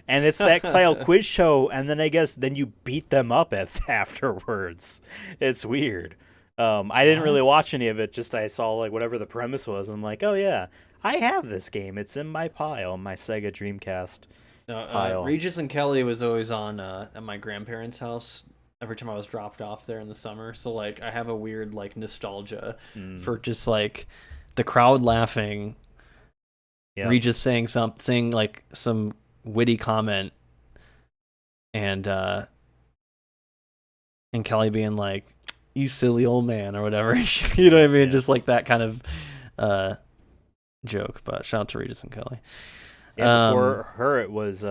And it's that style quiz show, and then I guess then you beat them up afterwards. It's weird. I didn't really What? watch any of it. Just I saw like whatever the premise was. I'm like, oh yeah, I have this game. It's in my pile, my Sega Dreamcast No, pile. Regis and Kelly was always on at my grandparents' house every time I was dropped off there in the summer. So like I have a weird like nostalgia for just like the crowd laughing, Yeah, Regis saying something like some witty comment, and Kelly being like, "You silly old man" or whatever. You know what I mean? Yeah. Just like that kind of joke. But shout out to Regis and Kelly. yeah. Before her, it was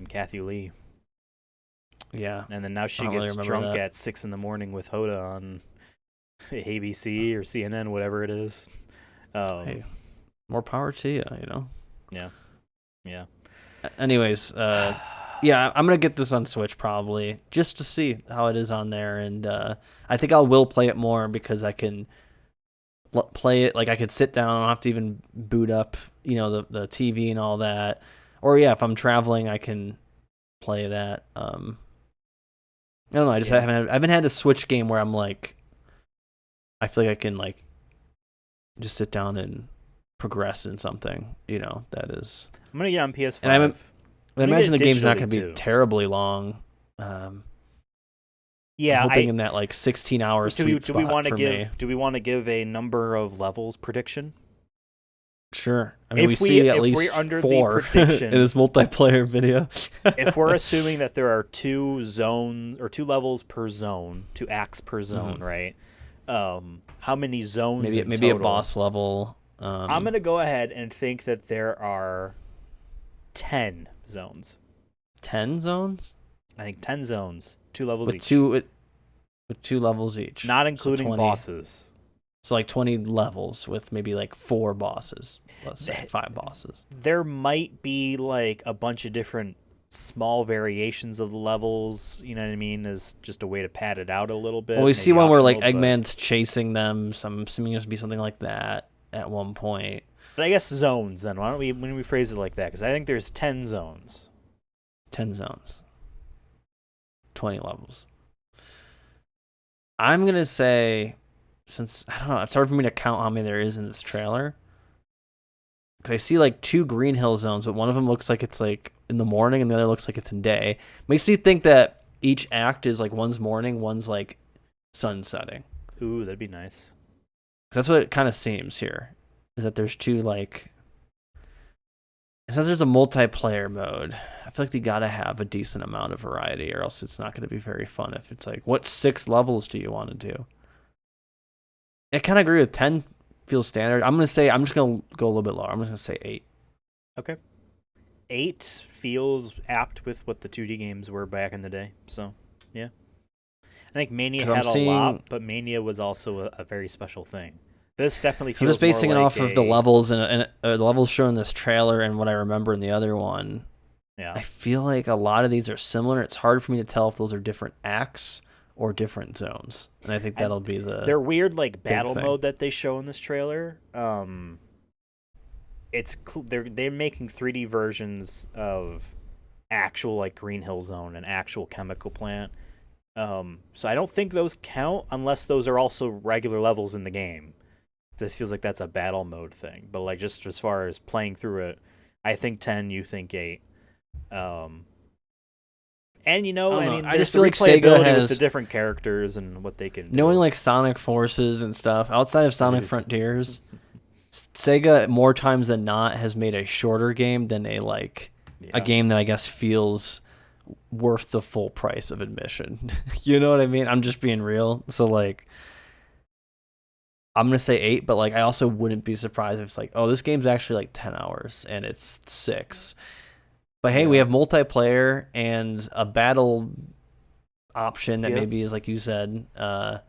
Kathy Lee, Yeah. and then now she I don't really gets remember drunk that. at 6 in the morning with Hoda on ABC or CNN, whatever it is. Hey, more power to you, you know? Yeah, yeah. Anyways, yeah, I'm going to get this on Switch probably just to see how it is on there. And I think I will play it more because I can play it. Like, I could sit down. I don't have to even boot up, you know, the TV and all that. Or, yeah, if I'm traveling, I can play that. I don't know. I haven't had a Switch game where I'm like, I feel like I can, like, just sit down and progress in something, you know, that is. I'm gonna get on PS5. And I imagine the game's not digitally, going to be too. terribly long. Yeah, I'm hoping in that like 16-hour sweet spot want to for give me. do we want to give a number of levels prediction? Sure. I mean, If we we- see at if least we're under the 4 prediction- in this multiplayer video. If we're assuming that there are 2 zones or 2 levels per zone, 2 acts per zone, right? How many zones? maybe in a total? boss level. I'm gonna go ahead and think that there are 10 zones. 10 zones I think 10 zones, 2 levels with each, with 2 levels each, not So including 20 bosses. So like 20 levels with maybe like 4 bosses. Let's say 5 bosses. There might be like a bunch of different small variations of the levels, you know what I mean, as just a way to pad it out a little bit. Well, we see maybe one where like optional, Eggman's chasing them. So I'm assuming there's gonna be something like that at one point. But I guess zones then. Why don't we when we phrase it like that? Because I think there's 10 zones. 10 zones. 20 levels. I'm going to say, since, I don't know, it's hard for me to count how many there is in this trailer. Because I see like 2 Green Hill zones, but one of them looks like it's like in the morning and the other looks like it's in day. Makes me think that each act is like one's morning, one's like sun setting. Ooh, that'd be nice. That's what it kind of seems here. Is that there's 2 like. It says there's a multiplayer mode. I feel like you gotta have a decent amount of variety, or else it's not gonna be very fun. If it's like, what 6 levels do you want to do? I kind of agree with 10. Feels standard. I'm just gonna go a little bit lower. I'm just gonna say 8. Okay. 8 feels apt with what the 2D games were back in the day. So, yeah. I think Mania 'Cause I'm had a seeing- lot, but Mania was also a very special thing. This definitely I'm feels just basing more it like off of the levels and the levels shown in this trailer and what I remember in the other one. Yeah. I feel like a lot of these are similar. It's hard for me to tell if those are different acts or different zones, and I think that'll be the. Their weird like battle thing. mode that they show in this trailer. They're making 3D versions of actual like Green Hill Zone and actual chemical plant. So I don't think those count unless those are also regular levels in the game. This feels like that's a battle mode thing, but like just as far as playing through it, I think 10, you think 8. And you know, I mean, I just the feel like Sega replayability with has the different characters and what they can do. knowing like Sonic Forces and stuff outside of Sonic Frontiers. Sega more times than not has made a shorter game than a game that I guess feels worth the full price of admission. You know what I mean? I'm just being real. So like I'm gonna say 8, but like I also wouldn't be surprised if it's like, oh, this game's actually like 10 hours and it's 6. But hey, we have multiplayer and a battle option that maybe is like you said. And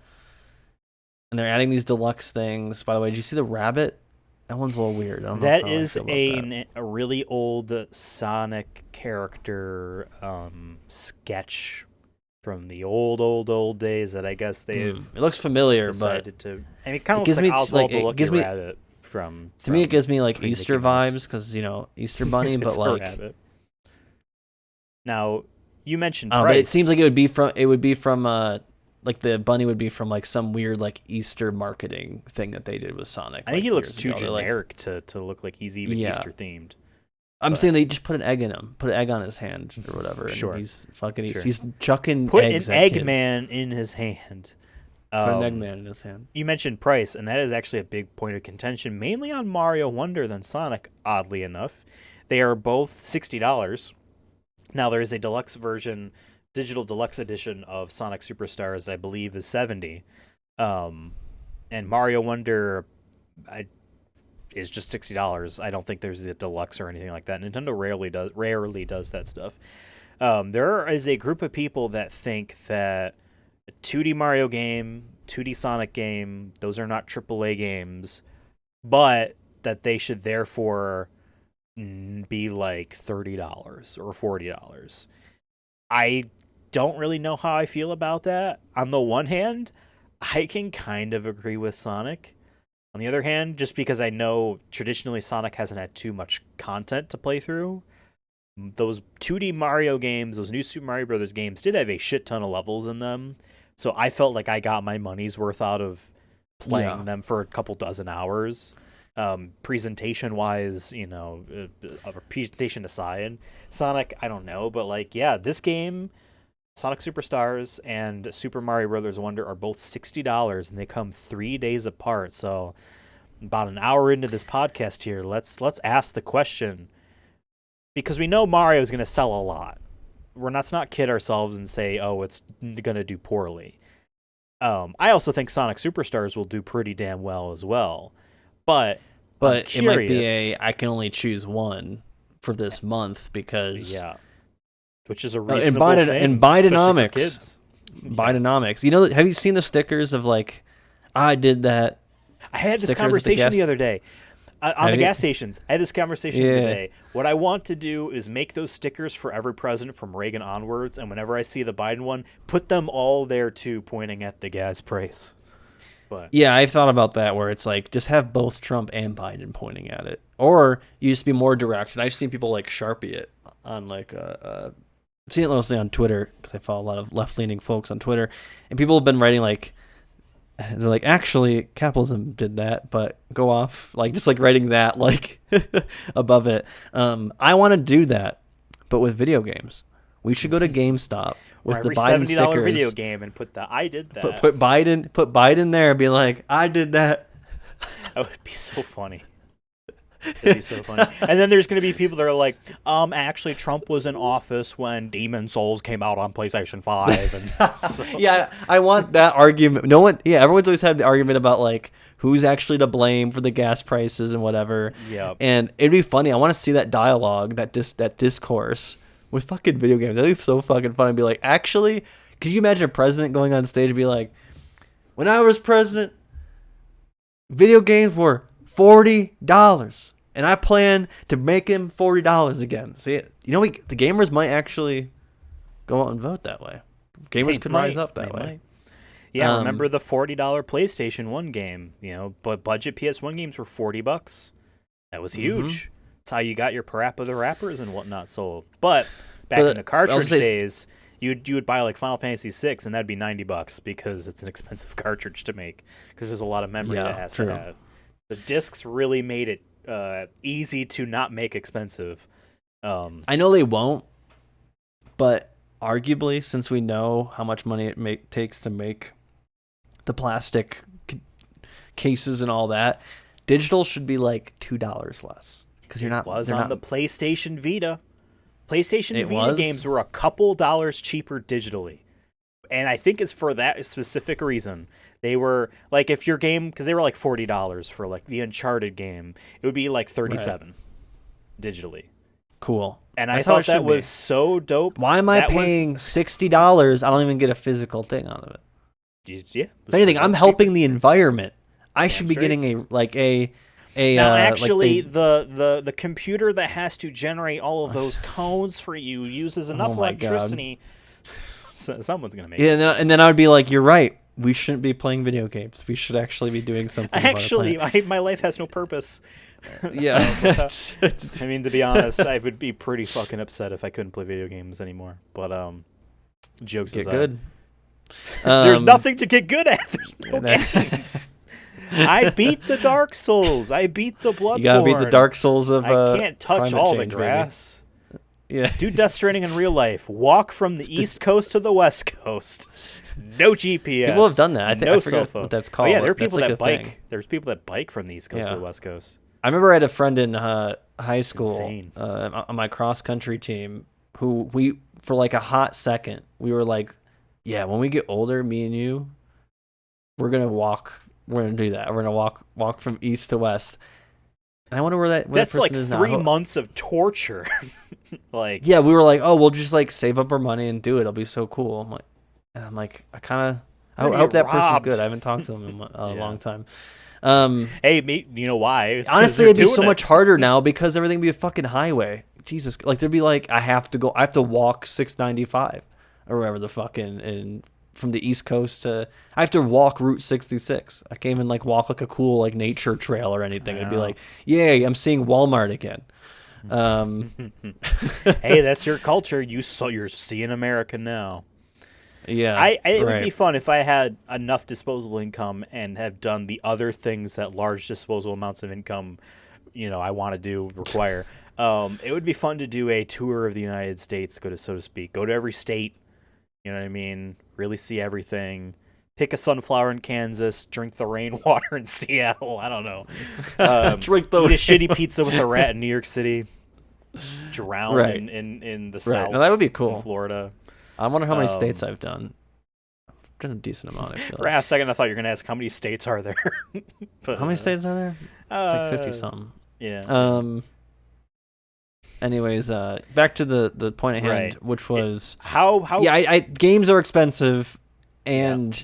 they're adding these deluxe things. By the way, did you see the rabbit? That one's a little weird. I don't know That how I is feel about that. a really old Sonic character sketch from the old days that I guess they've It looks familiar, but decided to. I mean, it kind of gives looks like me, Oswald like, the it Lucky gives me- Rabbit from. to me it gives me like Mickey Easter Mouse. vibes because Easter Bunny, It's but a like rabbit. Now, you mentioned I don't know, price. but it seems like it would be from like the bunny would be from like some weird like Easter marketing thing that they did with Sonic. I think he looks too years ago. generic to look like he's even Yeah. Easter themed. I'm But- saying they just put an egg in him, put an egg on his hand or whatever. And Sure. he's fucking, Sure. he's chucking Put eggs an at kids. Eggman in his hand. Put an Eggman in his hand. You mentioned price, and that is actually a big point of contention, mainly on Mario Wonder than Sonic, oddly enough. They are both $60. Now, there is a deluxe version, digital deluxe edition of Sonic Superstars that I believe is $70. And Mario Wonder is just $60. I don't think there's a deluxe or anything like that. Nintendo rarely does that stuff. There is a group of people that think that a 2D Mario game, 2D Sonic game, those are not AAA games, but that they should therefore be like $30 or $40. I don't really know how I feel about that. On the one hand, I can kind of agree with Sonic. On the other hand, just because I know traditionally Sonic hasn't had too much content to play through, those 2D Mario games, those new Super Mario Brothers games did have a shit ton of levels in them. So I felt like I got my money's worth out of playing them for a couple dozen hours. Presentation-wise, presentation aside, Sonic, I don't know. But, like, yeah, this game, Sonic Superstars and Super Mario Brothers Wonder are both $60, and they come 3 days apart. So about an hour into this podcast here, let's ask the question. Because we know Mario's going to sell a lot. Let's not kid ourselves and say, oh, it's going to do poorly. I also think Sonic Superstars will do pretty damn well as well. But it might be I can only choose one for this month because... Yeah. Which is a reasonable thing. And Bidenomics. Kids. Bidenomics. Have you seen the stickers of like, I did that? I had this conversation the other day. On the gas stations. I had this conversation today. What I want to do is make those stickers for every president from Reagan onwards, and whenever I see the Biden one, put them all there too, pointing at the gas price. But yeah, I've thought about that where it's like just have both Trump and Biden pointing at it, or you just be more direct. And I've seen people like Sharpie it on like I've seen it mostly on Twitter because I follow a lot of left-leaning folks on Twitter, and people have been writing like. They're like, actually, capitalism did that, but go off. Like, just like writing that, like, above it. I want to do that, but with video games. We should go to GameStop with the Biden $70 stickers. Video game and put the I did that. Put Biden there and be like, I did that. That would be so funny. It'd be so funny. And then there's going to be people that are like, actually, Trump was in office when Demon Souls came out on PlayStation 5. And so. Yeah, I want that argument. Everyone's always had the argument about, like, who's actually to blame for the gas prices and whatever. Yeah. And it'd be funny. I want to see that dialogue, that discourse with fucking video games. That'd be so fucking fun. I'd be like, actually, could you imagine a president going on stage and be like, when I was president, video games were $40, and I plan to make him $40 again. See, the gamers might actually go out and vote that way. Gamers could rise up that way. Might. Yeah, remember the $40 PlayStation 1 game? But budget PS1 games were $40. That was huge. That's how you got your Parappa the Rappers and whatnot sold. But back in the cartridge days, you would buy like Final Fantasy VI, and that'd be $90 because it's an expensive cartridge to make because there's a lot of memory that has to have. The discs really made it easy to not make expensive. I know they won't, but arguably, since we know how much money it takes to make the plastic cases and all that, digital should be like $2 less because you're not. The PlayStation Vita. PlayStation Vita games were a couple dollars cheaper digitally, and I think it's for that specific reason. They were like, if your game, because they were like $40 for like the Uncharted game, it would be like $37 digitally. Cool. And I thought that was so dope. Why am I paying $60? I don't even get a physical thing out of it. Yeah. If anything, I'm helping the environment. I should be getting a now, actually, the computer that has to generate all of those codes for you uses enough electricity. So someone's gonna make it. And then I would be like, you're right. We shouldn't be playing video games. We should actually be doing something. Actually, my life has no purpose. Yeah. I mean, to be honest, I would be pretty fucking upset if I couldn't play video games anymore. But jokes aside. Get good. There's nothing to get good at. There's no games. I beat the Dark Souls. I beat the Bloodborne. You gotta beat the Dark Souls of I can't touch all change, the grass. Maybe. Yeah. Do Death Stranding in real life. Walk from the East Coast to the West Coast. No GPS. People have done that. I think no I forget cell phone. what that's called. Oh, yeah, there are people like that bike. Thing. There's people that bike from the East Coast to the West Coast. I remember I had a friend in high school Insane. on my cross country team who we, for like a hot second, we were like, yeah, when we get older, me and you, we're gonna walk. We're gonna do that. We're gonna walk from east to west. And I wonder where that That's person like is 3 now. months of torture. Like, yeah, we were like, oh, we'll just like save up our money and do it. It'll be so cool. I'm like, I hope that person's good. I haven't talked to them in a long time. Hey, you know why? It's 'cause honestly, they're it'd be doing so it. much harder now because everything would be a fucking highway. Jesus, like there'd be like I have to walk 695 or wherever the fucking and from the East Coast to I have to walk Route 66. I can't even like walk like a cool like nature trail or anything. It'd be like, yay, I'm seeing Walmart again. Hey, that's your culture. You're seeing America now. Yeah, it would be fun if I had enough disposable income and have done the other things that large disposable amounts of income, I want to do require. It would be fun to do a tour of the United States, so to speak. Go to every state, you know what I mean? Really see everything. Pick a sunflower in Kansas, drink the rainwater in Seattle. I don't know. Drink the eat a shitty picza with a rat in New York City. Drown in the South. No, that would be cool. In Florida. I wonder how many states I've done. I've done a decent amount, I feel For a second, I thought you were going to ask how many states are there. But, how many states are there? It's like 50-something. Yeah. Anyways, back to the point at hand, which was... How... Yeah, games are expensive, and...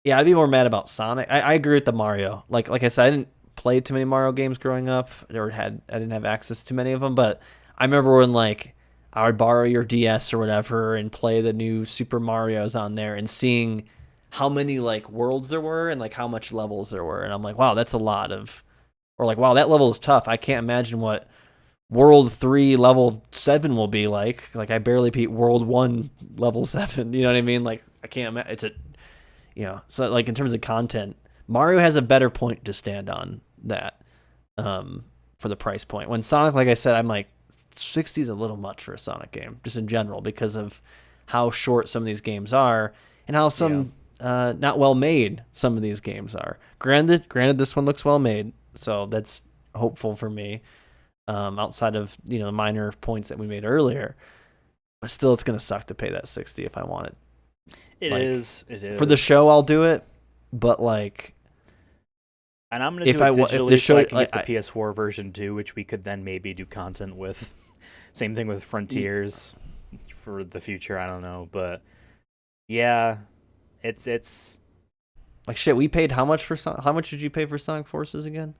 Yeah, I'd be more mad about Sonic. I agree with the Mario. Like I said, I didn't play too many Mario games growing up, I didn't have access to many of them, but I remember when, like... I would borrow your DS or whatever and play the new Super Marios on there and seeing how many like worlds there were and like how much levels there were. And I'm like, wow, that's a lot of, or like, wow, that level is tough. I can't imagine what World 3 level 7 will be like. Like I barely beat World 1 level 7. You know what I mean? Like I can't imagine. So like in terms of content, Mario has a better point to stand on that for the price point. When Sonic, like I said, I'm like, 60 is a little much for a Sonic game, just in general, because of how short some of these games are and how some not well made some of these games are. Granted, this one looks well made, so that's hopeful for me. Outside of the minor points that we made earlier, but still, it's gonna suck to pay that 60 if I want it. It is for the show. I'll do it, but like. And I'm gonna do it digitally so I can get the PS4 version too, which we could then maybe do content with. Same thing with Frontiers for the future. I don't know, but yeah, it's like shit. We paid how much for how much did you pay for Sonic Forces again?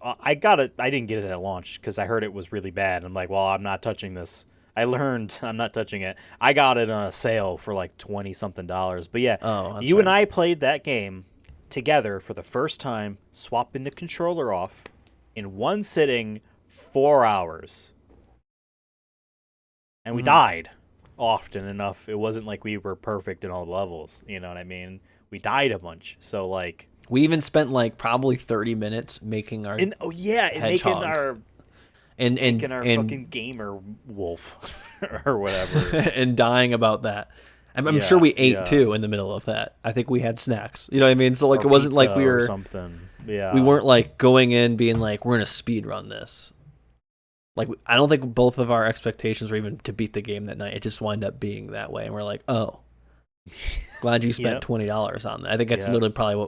I didn't get it at launch because I heard it was really bad. I'm like, well, I'm not touching this. I learned I'm not touching it. I got it on a sale for like $20-something. But yeah, you and I played that game together for the first time, swapping the controller off in one sitting, 4 hours. And we died often enough. It wasn't like we were perfect in all the levels. You know what I mean? We died a bunch. So like we even spent like probably 30 minutes making our making our fucking gamer wolf or whatever and dying about that. I'm sure we ate too in the middle of that. I think we had snacks. You know what I mean? So like it wasn't like we were something. Yeah. We weren't like going in being like we're gonna speed run this. Like I don't think both of our expectations were even to beat the game that night. It just wound up being that way, and we're like, oh, glad you spent $20 on that. I think that's literally probably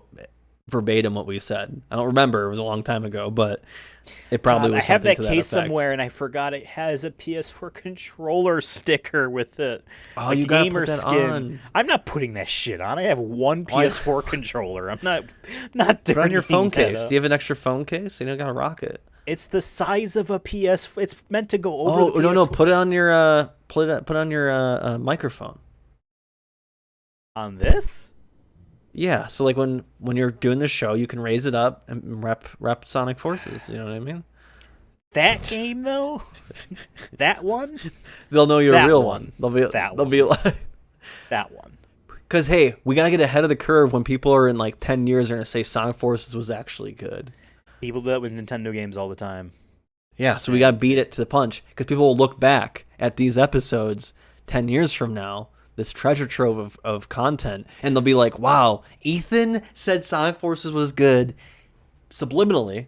verbatim what we said. I don't remember; it was a long time ago, but it probably was. I have something that to case effect. somewhere, and I forgot it has a PS4 controller sticker with it. Oh, like you gotta gamer put that skin. on. I'm not putting that shit on. I have one PS4 controller. I'm not put it on your phone case. Up. Do you have an extra phone case? You know, gotta rock it. It's the size of a PS. It's meant to go over. Oh no! Put it on your put on your microphone. On this? Yeah. So like when you're doing the show, you can raise it up and rep Sonic Forces. You know what I mean? That game though, that one. They'll know you're a real one. They'll be that they'll be like that one. Because, hey, we got to get ahead of the curve when people are in like 10 years are going to say Sonic Forces was actually good. People do that with Nintendo games all the time. Yeah, so we got to beat it to the punch because people will look back at these episodes 10 years from now, this treasure trove of content, and they'll be like, wow, Ethan said Sonic Forces was good subliminally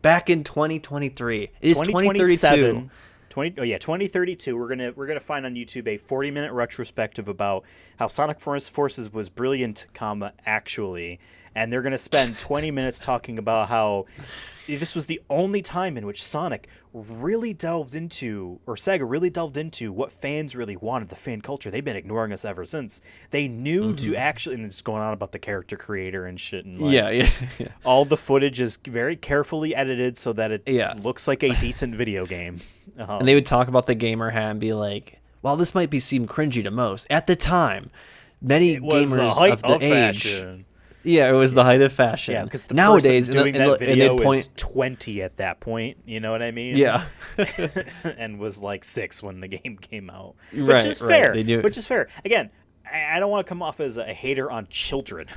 back in 2023. It is 2032. 2032. We're gonna find on YouTube a 40-minute retrospective about how Sonic Forces was brilliant, actually, and they're gonna spend 20 minutes talking about how this was the only time in which Sonic really delved into, or Sega really delved into, what fans really wanted, the fan culture. They've been ignoring us ever since. They knew to actually, and it's going on about the character creator and shit. And yeah. All the footage is very carefully edited so that it looks like a decent video game. And they would talk about the gamer hat and be like, well, this might seem cringy to most. At the time, many gamers of the age... Fashion. Yeah, it was the height of fashion. Yeah, because nowadays doing that video was 20 at that point. You know what I mean? Yeah, and was like 6 when the game came out, which is fair. They do. Which is fair. Again, I don't want to come off as a hater on children.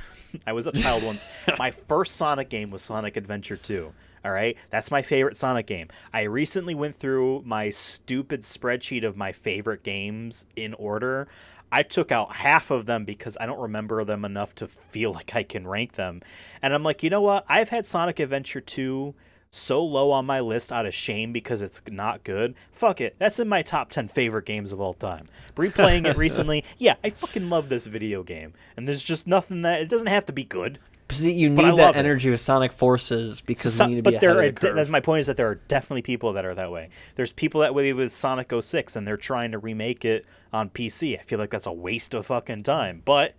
I was a child once. My first Sonic game was Sonic Adventure 2. All right, that's my favorite Sonic game. I recently went through my stupid spreadsheet of my favorite games in order. I took out half of them because I don't remember them enough to feel like I can rank them. And I'm like, you know what? I've had Sonic Adventure 2 so low on my list out of shame because it's not good. Fuck it. That's in my top 10 favorite games of all time. Replaying it recently, yeah, I fucking love this video game. And there's just nothing that... It doesn't have to be good. See, you need that energy with Sonic Forces because we need to be ahead of the curve. That's my point, is that there are definitely people that are that way. There's people that way with Sonic 06, and they're trying to remake it on PC. I feel like that's a waste of fucking time. But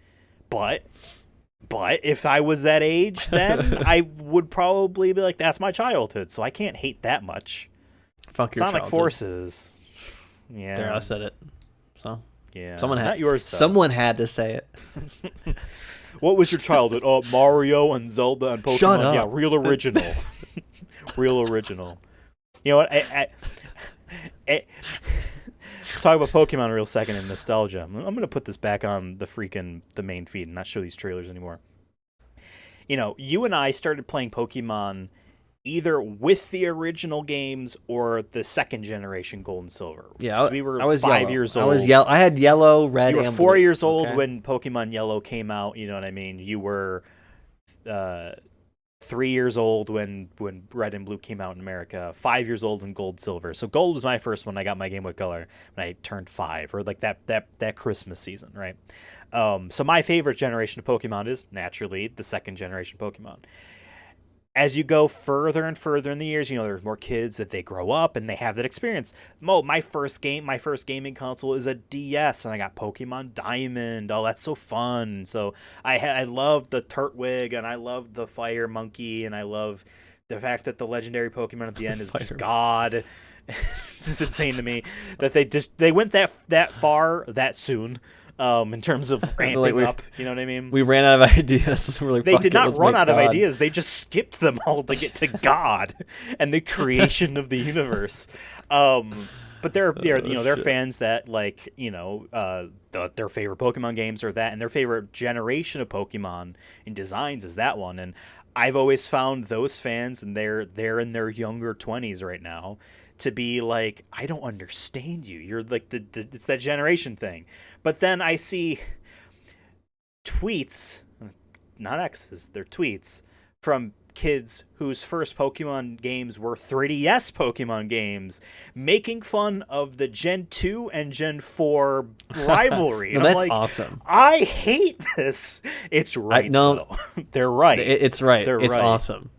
if I was that age, then I would probably be like, that's my childhood, so I can't hate that much. Fuck your Sonic childhood. Forces. Yeah. There, I said it. So yeah, someone had to say it. What was your childhood? Oh, Mario and Zelda and Pokemon. Shut up. Yeah, real original. Real original. You know what? Let's talk about Pokemon real second in nostalgia. I'm going to put this back on the main feed and not show these trailers anymore. You know, you and I started playing Pokemon either with the original games or the second generation Gold and Silver. Yeah, we were I was 5 yellow. years old. I was yellow. I had yellow, red, you were and 4 blue. years old when Pokemon Yellow came out. You know what I mean? You were 3 years old when Red and Blue came out in America. 5 years old when Gold Silver. So Gold was my first one. I got my Game Boy Color when I turned 5, or like that Christmas season, right? So my favorite generation of Pokemon is naturally the second generation Pokemon. As you go further and further in the years, you know, there's more kids that they grow up and they have that experience. My first gaming console is a DS, and I got Pokemon Diamond. Oh, that's so fun. So I love the Turtwig, and I love the Fire Monkey, and I love the fact that the legendary Pokemon at the end is just God. It's just insane to me that they went that far that soon. In terms of ramping up, you know what I mean? We ran out of ideas. We're like, they did not run out of ideas. They just skipped them all to get to God and the creation of the universe. But they're fans that like, you know, their favorite Pokemon games are that, and their favorite generation of Pokemon and designs is that one. And I've always found those fans, and they're in their younger 20s right now, to be like, I don't understand you. You're like it's that generation thing. But then I see tweets, not X's, they're tweets from kids whose first Pokemon games were 3DS Pokemon games, making fun of the Gen 2 and Gen 4 rivalry. No, and that's like, awesome. I hate this. It's right, though. They're right. It's right. It's right. Awesome.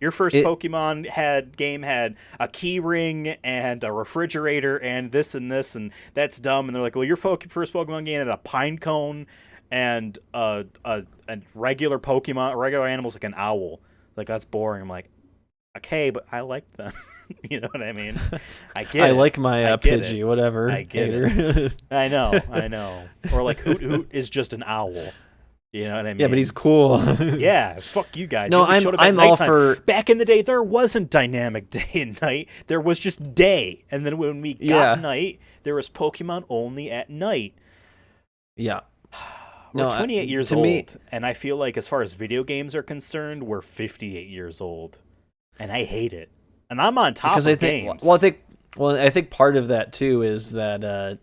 Your first Pokemon game had a key ring and a refrigerator and this, and that's dumb. And they're like, well, your first Pokemon game had a pine cone and a regular animal's like an owl. Like, that's boring. I'm like, okay, but I like them. You know what I mean? I get it. I like my Pidgey, whatever. I get it. I know. Or like Hoot Hoot is just an owl. You know what I mean? Yeah, but he's cool. Yeah, fuck you guys. No, I'm all for... Back in the day, there wasn't dynamic day and night. There was just day. And then when we got night, there was Pokemon only at night. Yeah. We're No, 28 years to old, me, and I feel like as far as video games are concerned, we're 58 years old, and I hate it. And I'm on top because I of think, games. I think part of that too is that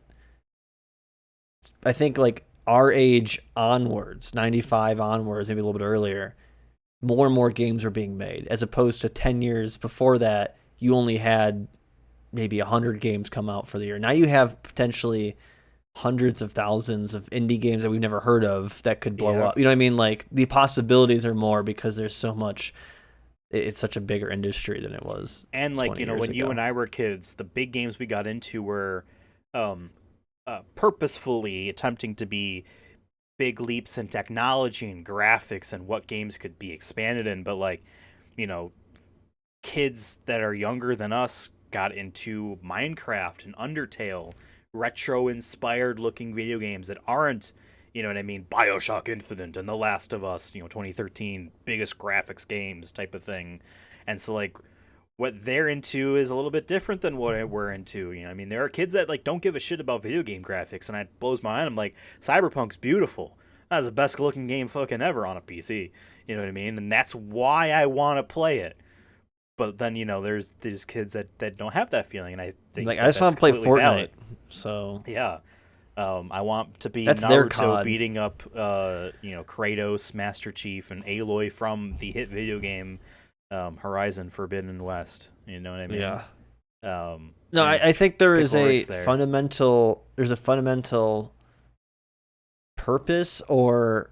I think like our age onwards, 95 onwards, maybe a little bit earlier, more and more games are being made, as opposed to 10 years before that, you only had maybe 100 games come out for the year. Now you have potentially hundreds of thousands of indie games that we've never heard of that could blow Yeah. up. You know what I mean? Like the possibilities are more because there's so much. It's such a bigger industry than it was. And like, 20 years when you ago. and I were kids, the big games we got into were um, purposefully attempting to be big leaps in technology and graphics and what games could be expanded in. But like, you know, kids that are younger than us got into Minecraft and Undertale, retro inspired looking video games that aren't, you know what I mean, BioShock Infinite and The Last of Us, 2013 biggest graphics games type of thing. And so like what they're into is a little bit different than what we're into. I mean, there are kids that like don't give a shit about video game graphics, and it blows my mind. I'm like, Cyberpunk's beautiful. That's the best looking game fucking ever on a PC. You know what I mean? And that's why I want to play it. But then there's kids that don't have that feeling, and I think Like I that just want that's to play completely Fortnite. valid. So Yeah. I want to be that's their Naruto COD. beating up Kratos, Master Chief, and Aloy from the hit video game Horizon Forbidden West. You know what I mean? Yeah. and No, I think there pick is a words there. fundamental. There's a fundamental purpose or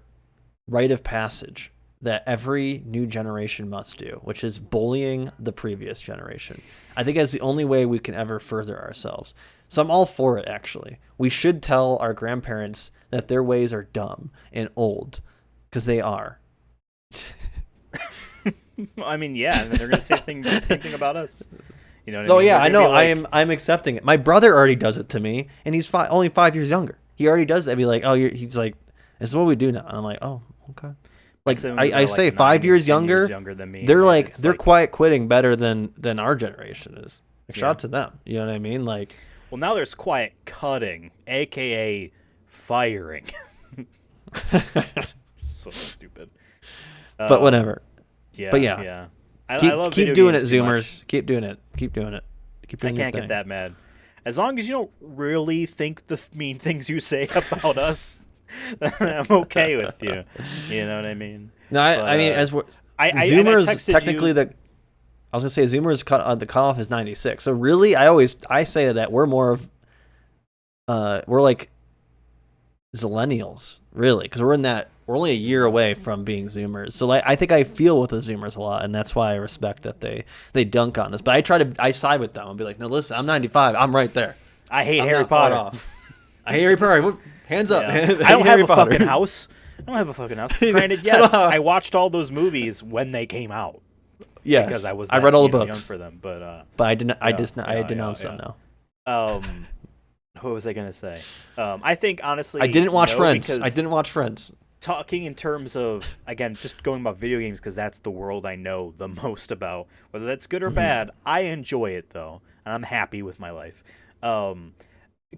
rite of passage that every new generation must do, which is bullying the previous generation. I think that's the only way we can ever further ourselves. So I'm all for it, actually. We should tell our grandparents that their ways are dumb and old, because they are. I mean, yeah, and then they're gonna say the same thing about us. You know what I No, mean? yeah, They're I gonna be know. like, I'm accepting it. My brother already does it to me, and he's only 5 years younger. He already does that. Be like, oh, he's like, this is what we do now. And I'm like, oh, okay. my Like siblings I are, say, like 5 9 years and 10 younger. younger than me. They're and like it's they're quiet quitting better than our generation is. Like, shout out to them. You know what I mean? Like, well, now there's quiet cutting, aka firing. So stupid. but whatever. Yeah, But yeah. yeah. Keep I love keep video doing it, games too much. Zoomers. Keep doing it. Keep doing it. Keep I doing your can't thing. get that mad. As long as you don't really think the mean things you say about us, then I'm okay with you. You know what I mean? No, I mean, as we're, I Zoomers texted technically you, I was gonna say Zoomers the cutoff is 96. So really, I say that we're more of we're like Zillennials, really, because we're only a year away from being Zoomers. So like, I think I feel with the Zoomers a lot, and that's why I respect that they dunk on us. But I side with them. I'll be like, no, listen, I'm 95. I'm right there. I hate I'm Harry not far Potter. off. I hate Harry Potter. Hands up. Yeah. Man. I don't have Harry a Potter. fucking house. I don't have a fucking house. Granted, yes, I watched all those movies when they came out. Yes, Because I was I read all the young books for them, but I didn't. I yeah, denounced yeah. them now. What was I gonna say? I think honestly, I didn't watch Friends. because I didn't watch Friends. talking in terms of, again, just going about video games because that's the world I know the most about. Whether that's good or bad, I enjoy it though, and I'm happy with my life.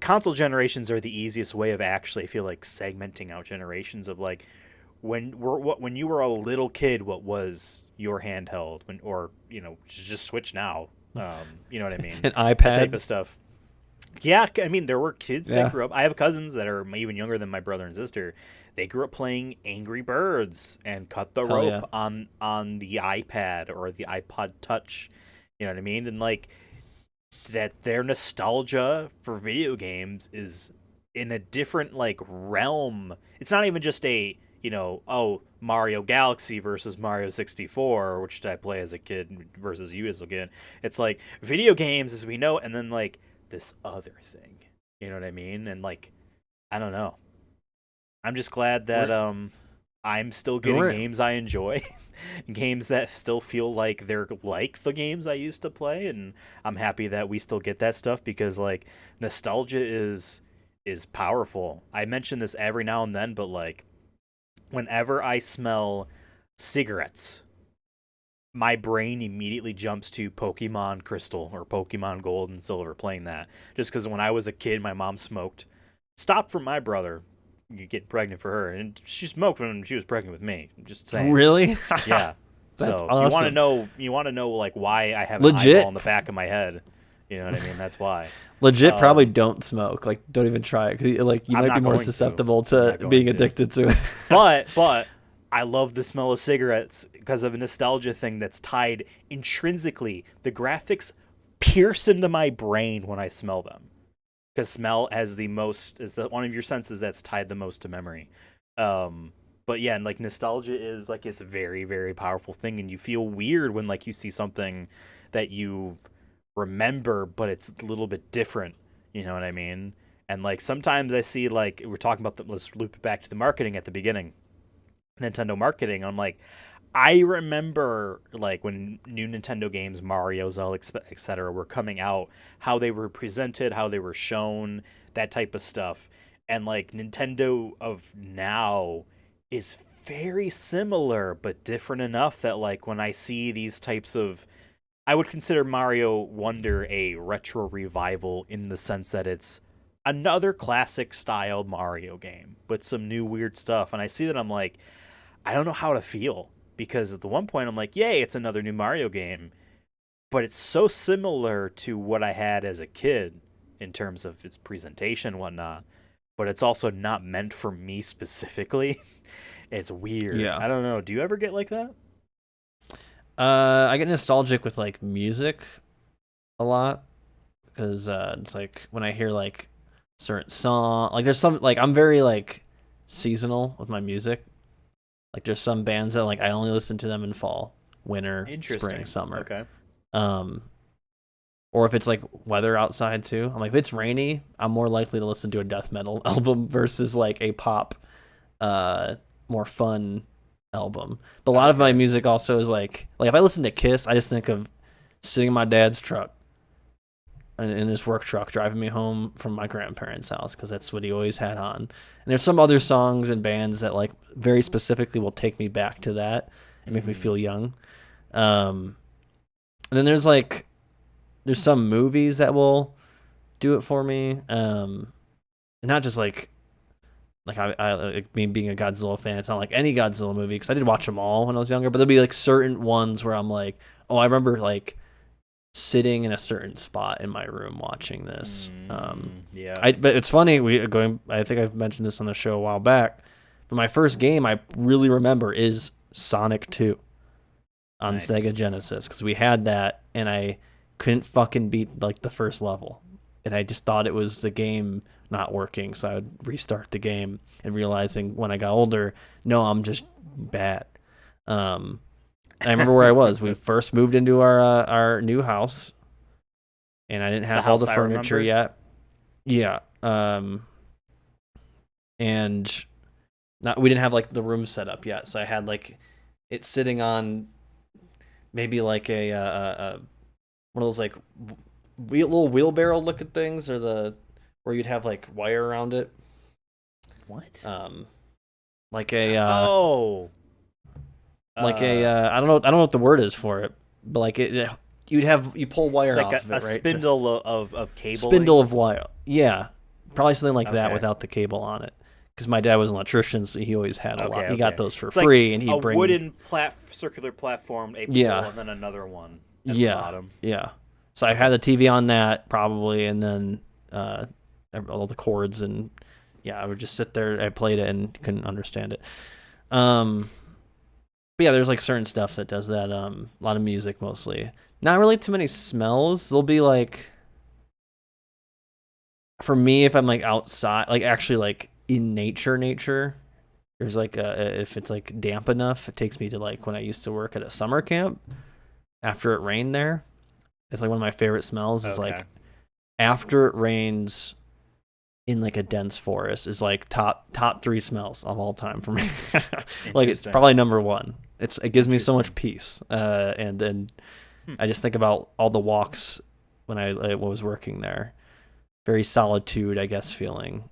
Console generations are the easiest way of actually, I feel like, segmenting out generations of like when you were a little kid, what was your handheld or just Switch now. You know what I mean? An iPad that type of stuff. Yeah, I mean, there were kids Yeah. that grew up. I have cousins that are even younger than my brother and sister. They grew up playing Angry Birds and Cut the Hell Rope yeah. on the iPad or the iPod Touch. You know what I mean? And like that, their nostalgia for video games is in a different like realm. It's not even just a Mario Galaxy versus Mario 64, which did I play as a kid versus you as a kid. It's like video games as we know, and then like this other thing. You know what I mean? And like, I don't know. I'm just glad that I'm still getting games I enjoy. Games that still feel like they're like the games I used to play, and I'm happy that we still get that stuff because like nostalgia is powerful. I mention this every now and then, but like whenever I smell cigarettes, my brain immediately jumps to Pokemon Crystal or Pokemon Gold and Silver, playing that. Just because when I was a kid, my mom smoked. Stopped from my brother, you get pregnant for her, and she smoked when she was pregnant with me. I'm just saying. Really? Yeah. That's So awesome. you want to know like why I have an eyeball Legit. in the back of my head. You know what I mean? That's why. Legit, probably Um, don't smoke. Like, don't even try it. 'Cause, like, you I'm might be not more going to. susceptible I'm to not going being to. addicted to it. But I love the smell of cigarettes because of a nostalgia thing that's tied intrinsically. The graphics pierce into my brain when I smell them. Because smell has the most is the one of your senses that's tied the most to memory. But yeah, and like nostalgia is like it's a very, very powerful thing, and you feel weird when like you see something that you remember, but it's a little bit different. You know what I mean? And like sometimes I see like we're talking about the let's loop it back to the marketing at the beginning. Nintendo marketing. I'm like, I remember like when new Nintendo games, Mario, Zelda, etc., were coming out, how they were presented, how they were shown, that type of stuff. And like Nintendo of now is very similar but different enough that like when I see these types of I would consider Mario Wonder a retro revival in the sense that it's another classic style Mario game, but some new weird stuff. And I see that I'm like, I don't know how to feel because at the one point I'm like, yay, it's another new Mario game, but it's so similar to what I had as a kid in terms of its presentation and whatnot. But it's also not meant for me specifically. It's weird. Yeah. I don't know. Do you ever get like that? I get nostalgic with like music a lot because it's like when I hear like certain song, like there's some like I'm very like seasonal with my music. Like there's some bands that like I only listen to them in fall, winter, spring, Interesting. summer. Okay. Um, or if it's like weather outside too. I'm like if it's rainy, I'm more likely to listen to a death metal album versus like a pop, uh, more fun album. But a lot of my Okay. music also is like if I listen to Kiss, I just think of sitting in my dad's truck in his work truck driving me home from my grandparents' house because that's what he always had on. And there's some other songs and bands that like very specifically will take me back to that and make me Mm-hmm. feel young. Um, and then there's some movies that will do it for me. And not just like I like me being a Godzilla fan. It's not like any Godzilla movie because I did watch them all when I was younger. But there'll be like certain ones where I'm like, oh, I remember like sitting in a certain spot in my room watching this. Yeah. But it's funny I think I've mentioned this on the show a while back. But my first game I really remember is Sonic 2 on Nice. Sega Genesis because we had that and I couldn't fucking beat like the first level. And I just thought it was the game not working, so I would restart the game and realizing when I got older, no, I'm just bad. Um, I remember where I was. We first moved into our new house, and I didn't The have all house the I furniture remember. yet. Yeah. And not we didn't have like the room set up yet, so I had like it sitting on maybe like a one of those like little wheelbarrow looking things, or the where you'd have like wire around it. What? Um, like a uh, Oh. like a Uh. I don't know what the word is for it, but like you pull It's wire like off of a it, right? To spindle of spindle cabling. of wire. Yeah, probably something like that Okay. without the cable on it. Because my dad was an electrician, so he always had a lot. Okay. He got Okay. those for It's like free, and a he'd bring. wooden circular platform, a pole, Yeah, and then another one at the yeah, bottom. yeah. So I had Okay. the TV on that probably, and then uh, all the chords, and yeah, I would just sit there. I played it and couldn't understand it. Um, but yeah, there's like certain stuff that does that. A lot of music mostly. Not really too many smells. There'll be like for me if I'm like outside, like actually like in nature. There's like if it's like damp enough, it takes me to like when I used to work at a summer camp after it rained there. It's like one of my favorite smells is Okay. like after it rains in like a dense forest is like top three smells of all time for me. Like it's Interesting. probably number one. It gives me so much Interesting. peace. And then Hmm. I just think about all the walks when I was working there. Very solitude, I guess, feeling.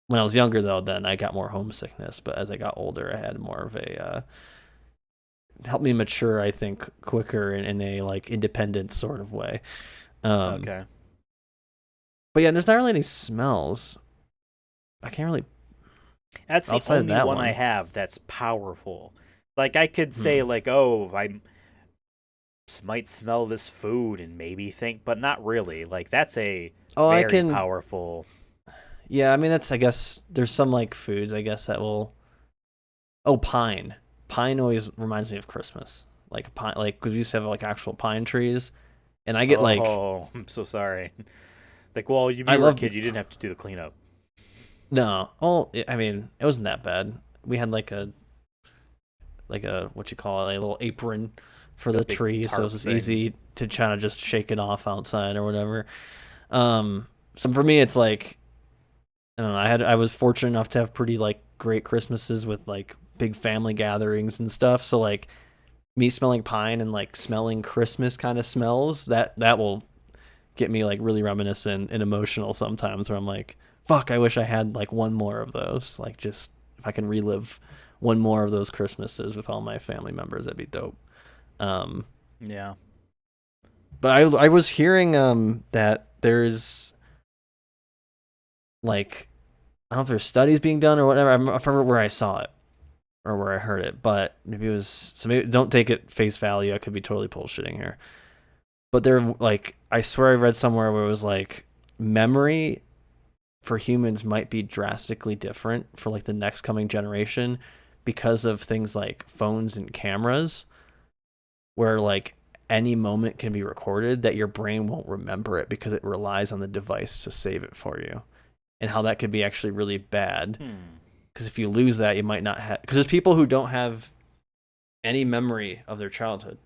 When I was younger though, then I got more homesickness. But as I got older, I had more of a helped me mature. I think quicker in a like independent sort of way. Um, Okay. but yeah, there's not really any smells. I can't really That's the outside of only that one I one. have that's powerful. Like I could say Hmm. like, oh, I might smell this food and maybe think, but not really. Like that's a Oh, I very can. powerful. Yeah, I mean that's. I guess there's some like foods. I guess that will. Oh, pine. Pine always reminds me of Christmas. Like pine, like because we used to have like actual pine trees, and I get like Oh, I'm so sorry. Like, well, I you were a love kid, you didn't have to do the cleanup. no. Well, I mean it wasn't that bad. We had like a what you call it, a little apron for The the big tree, so it tarp was thing. easy to try to just shake it off outside or whatever. So for me, it's like I don't know. I was fortunate enough to have pretty like great Christmases with like big family gatherings and stuff. So like me smelling pine and like smelling Christmas kind of smells that will get me like really reminiscent and emotional sometimes. Where I'm like, fuck, I wish I had like one more of those. Like just if I can relive one more of those Christmases with all my family members, that'd be dope. Um, Yeah. but I was hearing that there's like I don't know if there's studies being done or whatever. I forget where I saw it or where I heard it, but maybe it was so. Maybe don't take it face value. I could be totally bullshitting here, but they're like I swear I read somewhere where it was like memory for humans might be drastically different for like the next coming generation because of things like phones and cameras, where like any moment can be recorded that your brain won't remember it because it relies on the device to save it for you, and how that could be actually really bad Hmm. because if you lose that you might not have because there's people who don't have any memory of their childhood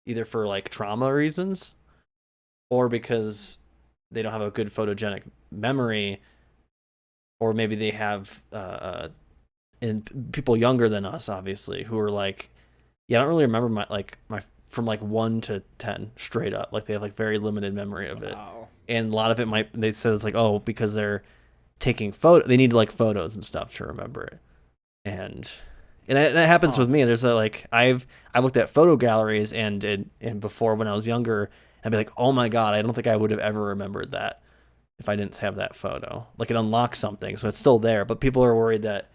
either for like trauma reasons or because they don't have a good photogenic memory or maybe they have and people younger than us obviously who are like yeah I don't really remember my from like 1 to 10 straight up like they have like very limited memory of it Wow. and a lot of it might they said it's like oh because they're taking photo they need like photos and stuff to remember it and that happens Huh. with me. There's a like I looked at photo galleries and before when I was younger, I'd be like, oh my god, I don't think I would have ever remembered that if I didn't have that photo. Like it unlocks something, so it's still there, but people are worried that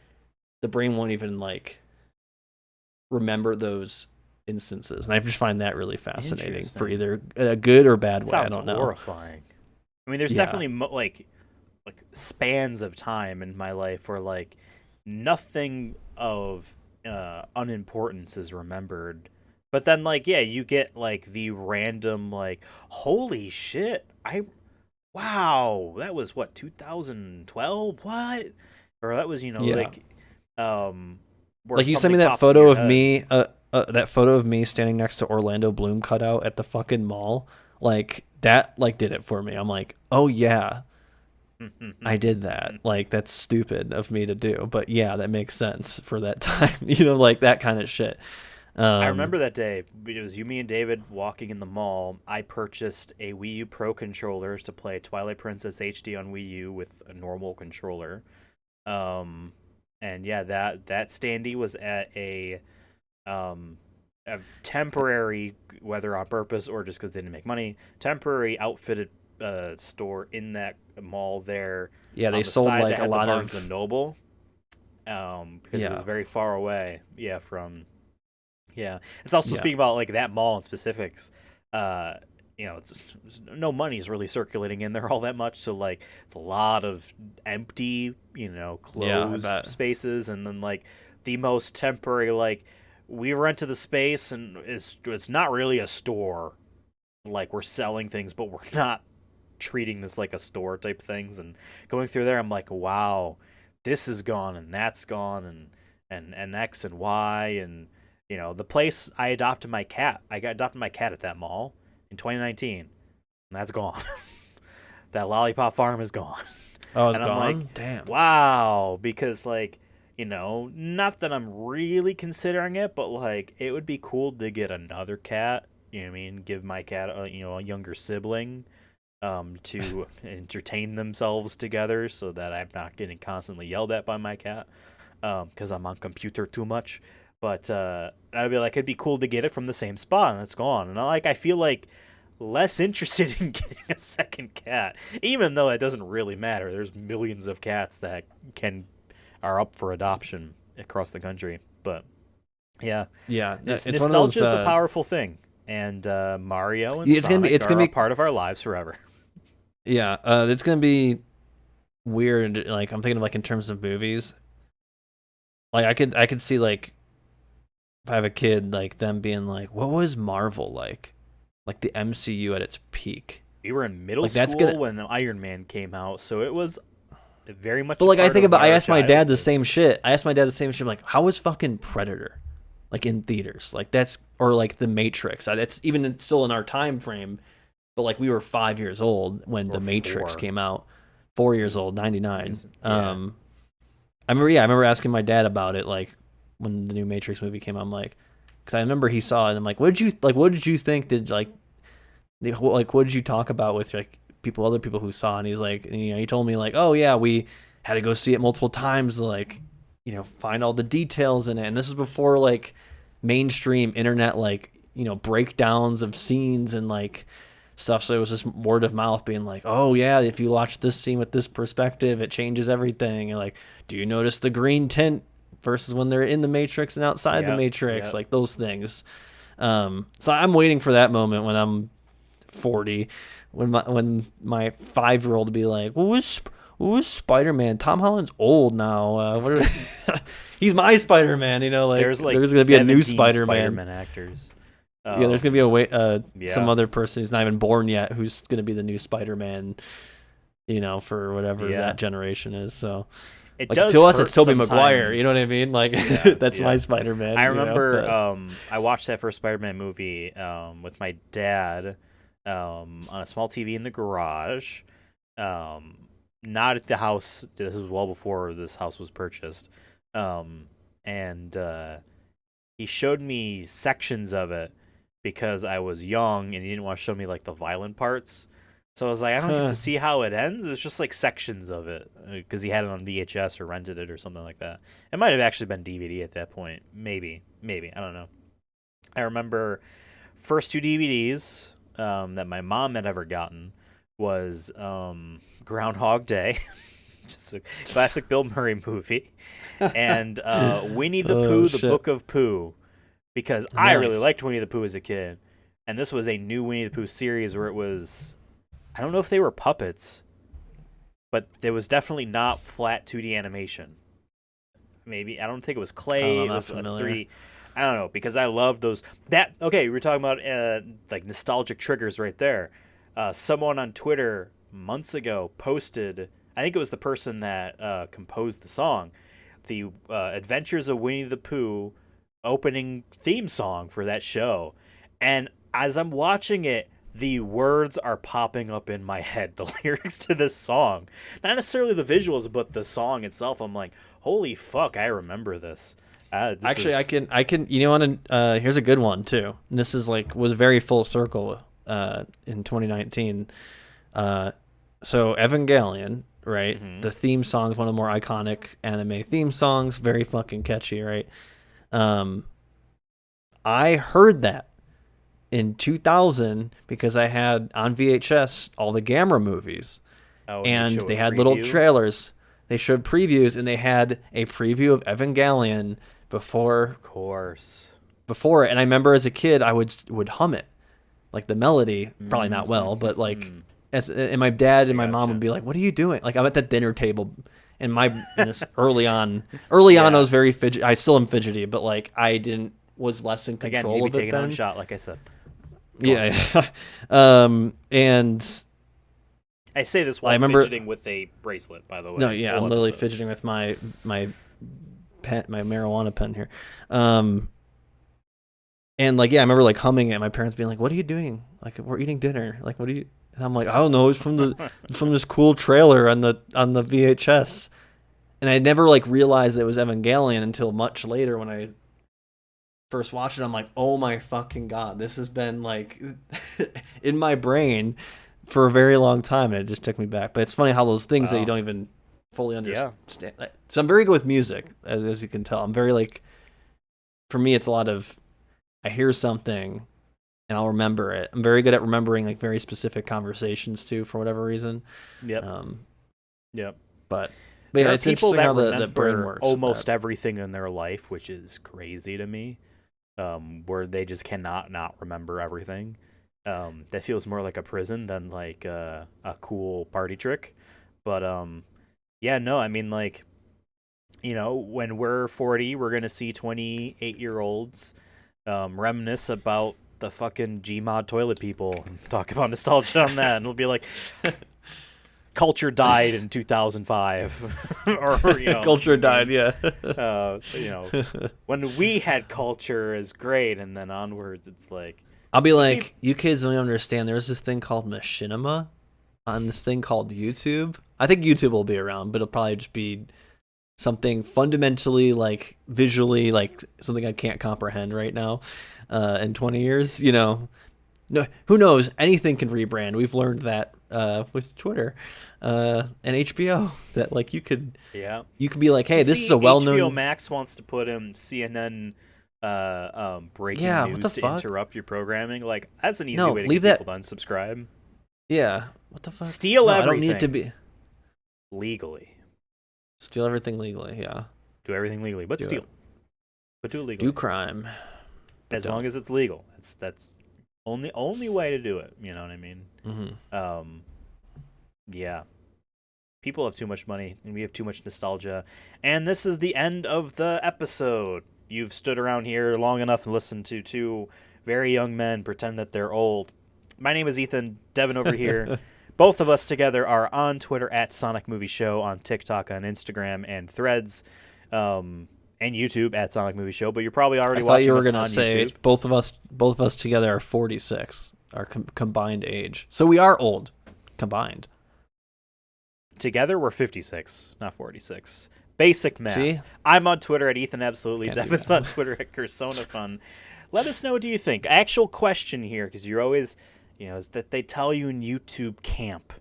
the brain won't even like remember those instances, and I just find that really fascinating for Interesting. either a good or bad That way. I sounds don't know. horrifying. I mean, there's Yeah, definitely like spans of time in my life where like nothing of unimportance is remembered. But then like yeah, you get like the random like holy shit. I wow, that was what 2012? What? Or that was, yeah. like um where Like you sent me something that pops in photo your of head. me, that photo of me standing next to Orlando Bloom cutout at the fucking mall. Like that, like did it for me. I'm like, oh yeah, I did that. Like that's stupid of me to do, but yeah, that makes sense for that time. Like that kind of shit. I Um, remember that day. It was you, me, and David walking in the mall. I purchased a Wii U Pro controller to play Twilight Princess HD on Wii U with a normal controller. Um, and yeah, that standee was at um, a temporary, whether on purpose or just because they didn't make money, temporary outfitted store in that mall there yeah, they on the sold side that like a had the lot Barnes and of Noble. Because it was yeah, very far away. Yeah, from yeah. It's also yeah, speaking about like that mall in specifics. Uh, it's no money's really circulating in there all that much, so like it's a lot of empty, yeah. I closed bet. spaces, and then like the most temporary like we rented the space and it's not really a store. Like we're selling things, but we're not treating this like a store type things. And going through there, I'm like, wow, this is gone and that's gone and X and Y and the place I adopted my cat. I got adopted my cat at that mall in 2019, and that's gone. That lollipop farm is gone, Oh, it's and I'm like, gone. Damn. wow, because like. Not that I'm really considering it, but like it would be cool to get another cat. You know what I mean? Give my cat a younger sibling to entertain themselves together so that I'm not getting constantly yelled at by my cat because I'm on computer too much. But I'd be like, it'd be cool to get it from the same spot, and it's gone. And I feel like less interested in getting a second cat, even though it doesn't really matter. There's millions of cats that are up for adoption across the country. But yeah, Yeah, it's one of nostalgia those. is a powerful thing, and Mario and It's gonna be. Sonic It's are gonna a be. part of our lives forever. Yeah, it's gonna be weird. Like I'm thinking of like in terms of movies. Like I could see like if I have a kid, like them being like, what was Marvel like the MCU at its peak? We were in middle Like that's school gonna. when the Iron Man came out, so it was very much But a like I part think of about, I our asked my dad the childhood. same shit. I asked my dad the same shit. I'm like, how was fucking Predator, like in theaters? Like that's or like The Matrix. That's even still in our time frame. But like we were 5 years old when Or The Matrix 4. came out. 4 years He's, old, 99. yeah. I remember asking my dad about it, like when the new Matrix movie came out. I'm like, because I remember he saw it. And I'm like, what did you think? What did you talk about with like other people who saw? And he's like, he told me like, oh yeah, we had to go see it multiple times to like, find all the details in it. And this was before like mainstream internet, like, breakdowns of scenes and like stuff. So it was just word of mouth being like, oh yeah, if you watch this scene with this perspective, it changes everything. And like, do you notice the green tint versus when they're in the Matrix and outside the Matrix? Yep. Like those things. So I'm waiting for that moment when I'm 40, when my 5-year-old will be like, who's Spider-Man? Tom Holland's old now. He's my Spider-Man. Like There's gonna be a new Spider-Man. Spider-Man actors. Yeah, there's gonna be Yeah. some other person who's not even born yet who's gonna be the new Spider-Man. For whatever Yeah. that generation is. So It like does to us, hurt it's Tobey sometimes. Maguire. You know what I mean? Like Yeah, that's yeah. my Spider-Man. I remember but- I watched that first Spider-Man movie with my dad on a small TV in the garage. Not at the house. This was well before this house was purchased. And he showed me sections of it because I was young and he didn't want to show me like the violent parts. So I was like, I don't get to see how it ends. It was just like sections of it because he had it on VHS or rented it or something like that. It might have actually been DVD at that point. Maybe. I don't know. I remember first 2 DVDs that my mom had ever gotten was Groundhog Day, just a classic Bill Murray movie, and Winnie the Pooh, The shit. Book of Pooh, because I really Nice. liked Winnie the Pooh as a kid. And this was a new Winnie the Pooh series where it was, I don't know if they were puppets, but there was definitely not flat 2D animation. Maybe, I don't think it was clay. I'm It not was a familiar. 3D. I don't know, because I love those. Okay, we were talking about like nostalgic triggers right there. Someone on Twitter months ago posted, I think it was the person that composed the song, the Adventures of Winnie the Pooh opening theme song for that show. And as I'm watching it, the words are popping up in my head, the lyrics to this song. Not necessarily the visuals, but the song itself. I'm like, holy fuck, I remember this. Actually, I can. Here's a good one too. And this is was very full circle in 2019. So Evangelion, right? Mhm. The theme song is one of the more iconic anime theme songs. Very fucking catchy, right? I heard that in 2000 because I had on VHS all the Gamera movies, and they had little trailers. They showed previews, and they had a preview of Evangelion before Of course. it. And I remember as a kid, I would hum it, like the melody, probably not well, but and my dad and my mom gotcha. would be like, "What are you doing?" Like I'm at the dinner table, and early on, I was very fidgety. I still am fidgety, but was less in Again, control you'd be of it taking then. on shot, like I said. Yeah. And I say this while I remember- fidgeting with a bracelet, by the way. no, this yeah, whole I'm literally episode. fidgeting with my pen, my marijuana pen here. And I remember humming it. My parents being like, "What are you doing? Like, we're eating dinner. Like, what are you?" And I'm like, "I don't know. It's from this cool trailer on the VHS." And I never realized that it was Evangelion until much later when I first watched it. I'm like, "Oh my fucking god, this has been in my brain for a very long time." And it just took me back. But it's funny how those things that you Wow. don't even fully understand. So I'm very good with music, as you can tell. I'm very for me, it's a lot of I hear something, and I'll remember it. I'm very good at remembering like very specific conversations too, for whatever reason. Yep. Um, Yep. but There yeah, are it's people interesting that how the remember brain works. with almost that. everything in their life, which is crazy to me. Where they just cannot not remember everything. That feels more like a prison than like a cool party trick. But yeah, no, I mean like, when we're 40, we're gonna see 28-year-olds reminisce about the fucking Gmod toilet people and talk about nostalgia on that, and we'll be like, culture died in 2005, or Culture died, yeah. when we had culture is great, and then onwards it's like I'll be these like, you kids don't even understand. There's this thing called machinima on this thing called YouTube. I think YouTube will be around, but it'll probably just be something fundamentally like visually like something I can't comprehend right now. In 20 years, no, who knows? Anything can rebrand. We've learned that with Twitter and HBO that like you could yeah. be like, hey, this See, is a well-known. HBO Max wants to put in CNN breaking Yeah, what news the to fuck? interrupt your programming. Like that's an easy No, way to leave get that. people to unsubscribe. Yeah, what the fuck? Steal No, I everything don't need it to be. legally. Steal everything legally. Yeah, Do everything legally, but do steal. it. But do it legally. Do crime. But As long as it's legal. That's only way to do it. You know what I mean? Mm-hmm. Yeah. People have too much money, and we have too much nostalgia. And this is the end of the episode. You've stood around here long enough and listened to two very young men pretend that they're old. My name is Ethan. Devin over here. Both of us together are on Twitter at Sonic Movie Show, on TikTok, on Instagram, and Threads, and YouTube at Sonic Movie Show. But you're probably already I thought watching you were us gonna on say YouTube. both of us together are 46, our combined age. So we are old combined. Together, we're 56, not 46. Basic math. See? I'm on Twitter at Ethan Absolutely. Can't do Devin's that. on Twitter at CursonaFun. Let us know what do you think. Actual question here, because you're always, is that they tell you in YouTube camp,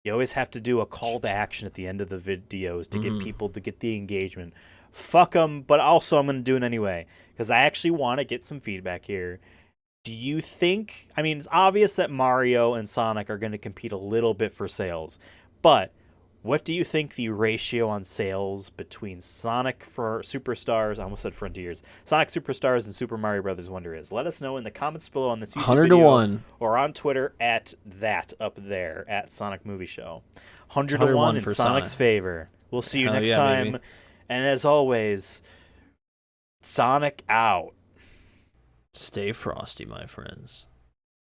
you always have to do a call to action at the end of the videos to get people to get the engagement. Fuck them, but also I'm going to do it anyway, because I actually want to get some feedback here. Do you think, it's obvious that Mario and Sonic are going to compete a little bit for sales, but what do you think the ratio on sales between Sonic for Superstars, I almost said Frontiers, Sonic Superstars and Super Mario Brothers Wonder is? Let us know in the comments below on this YouTube 100 to video 1. or on Twitter at that up there at Sonic Movie Show. 100 to 100 to 1 1 in for Sonic's Sonic. favor. We'll see you Hell next yeah, time. baby. And as always, Sonic out. Stay frosty, my friends.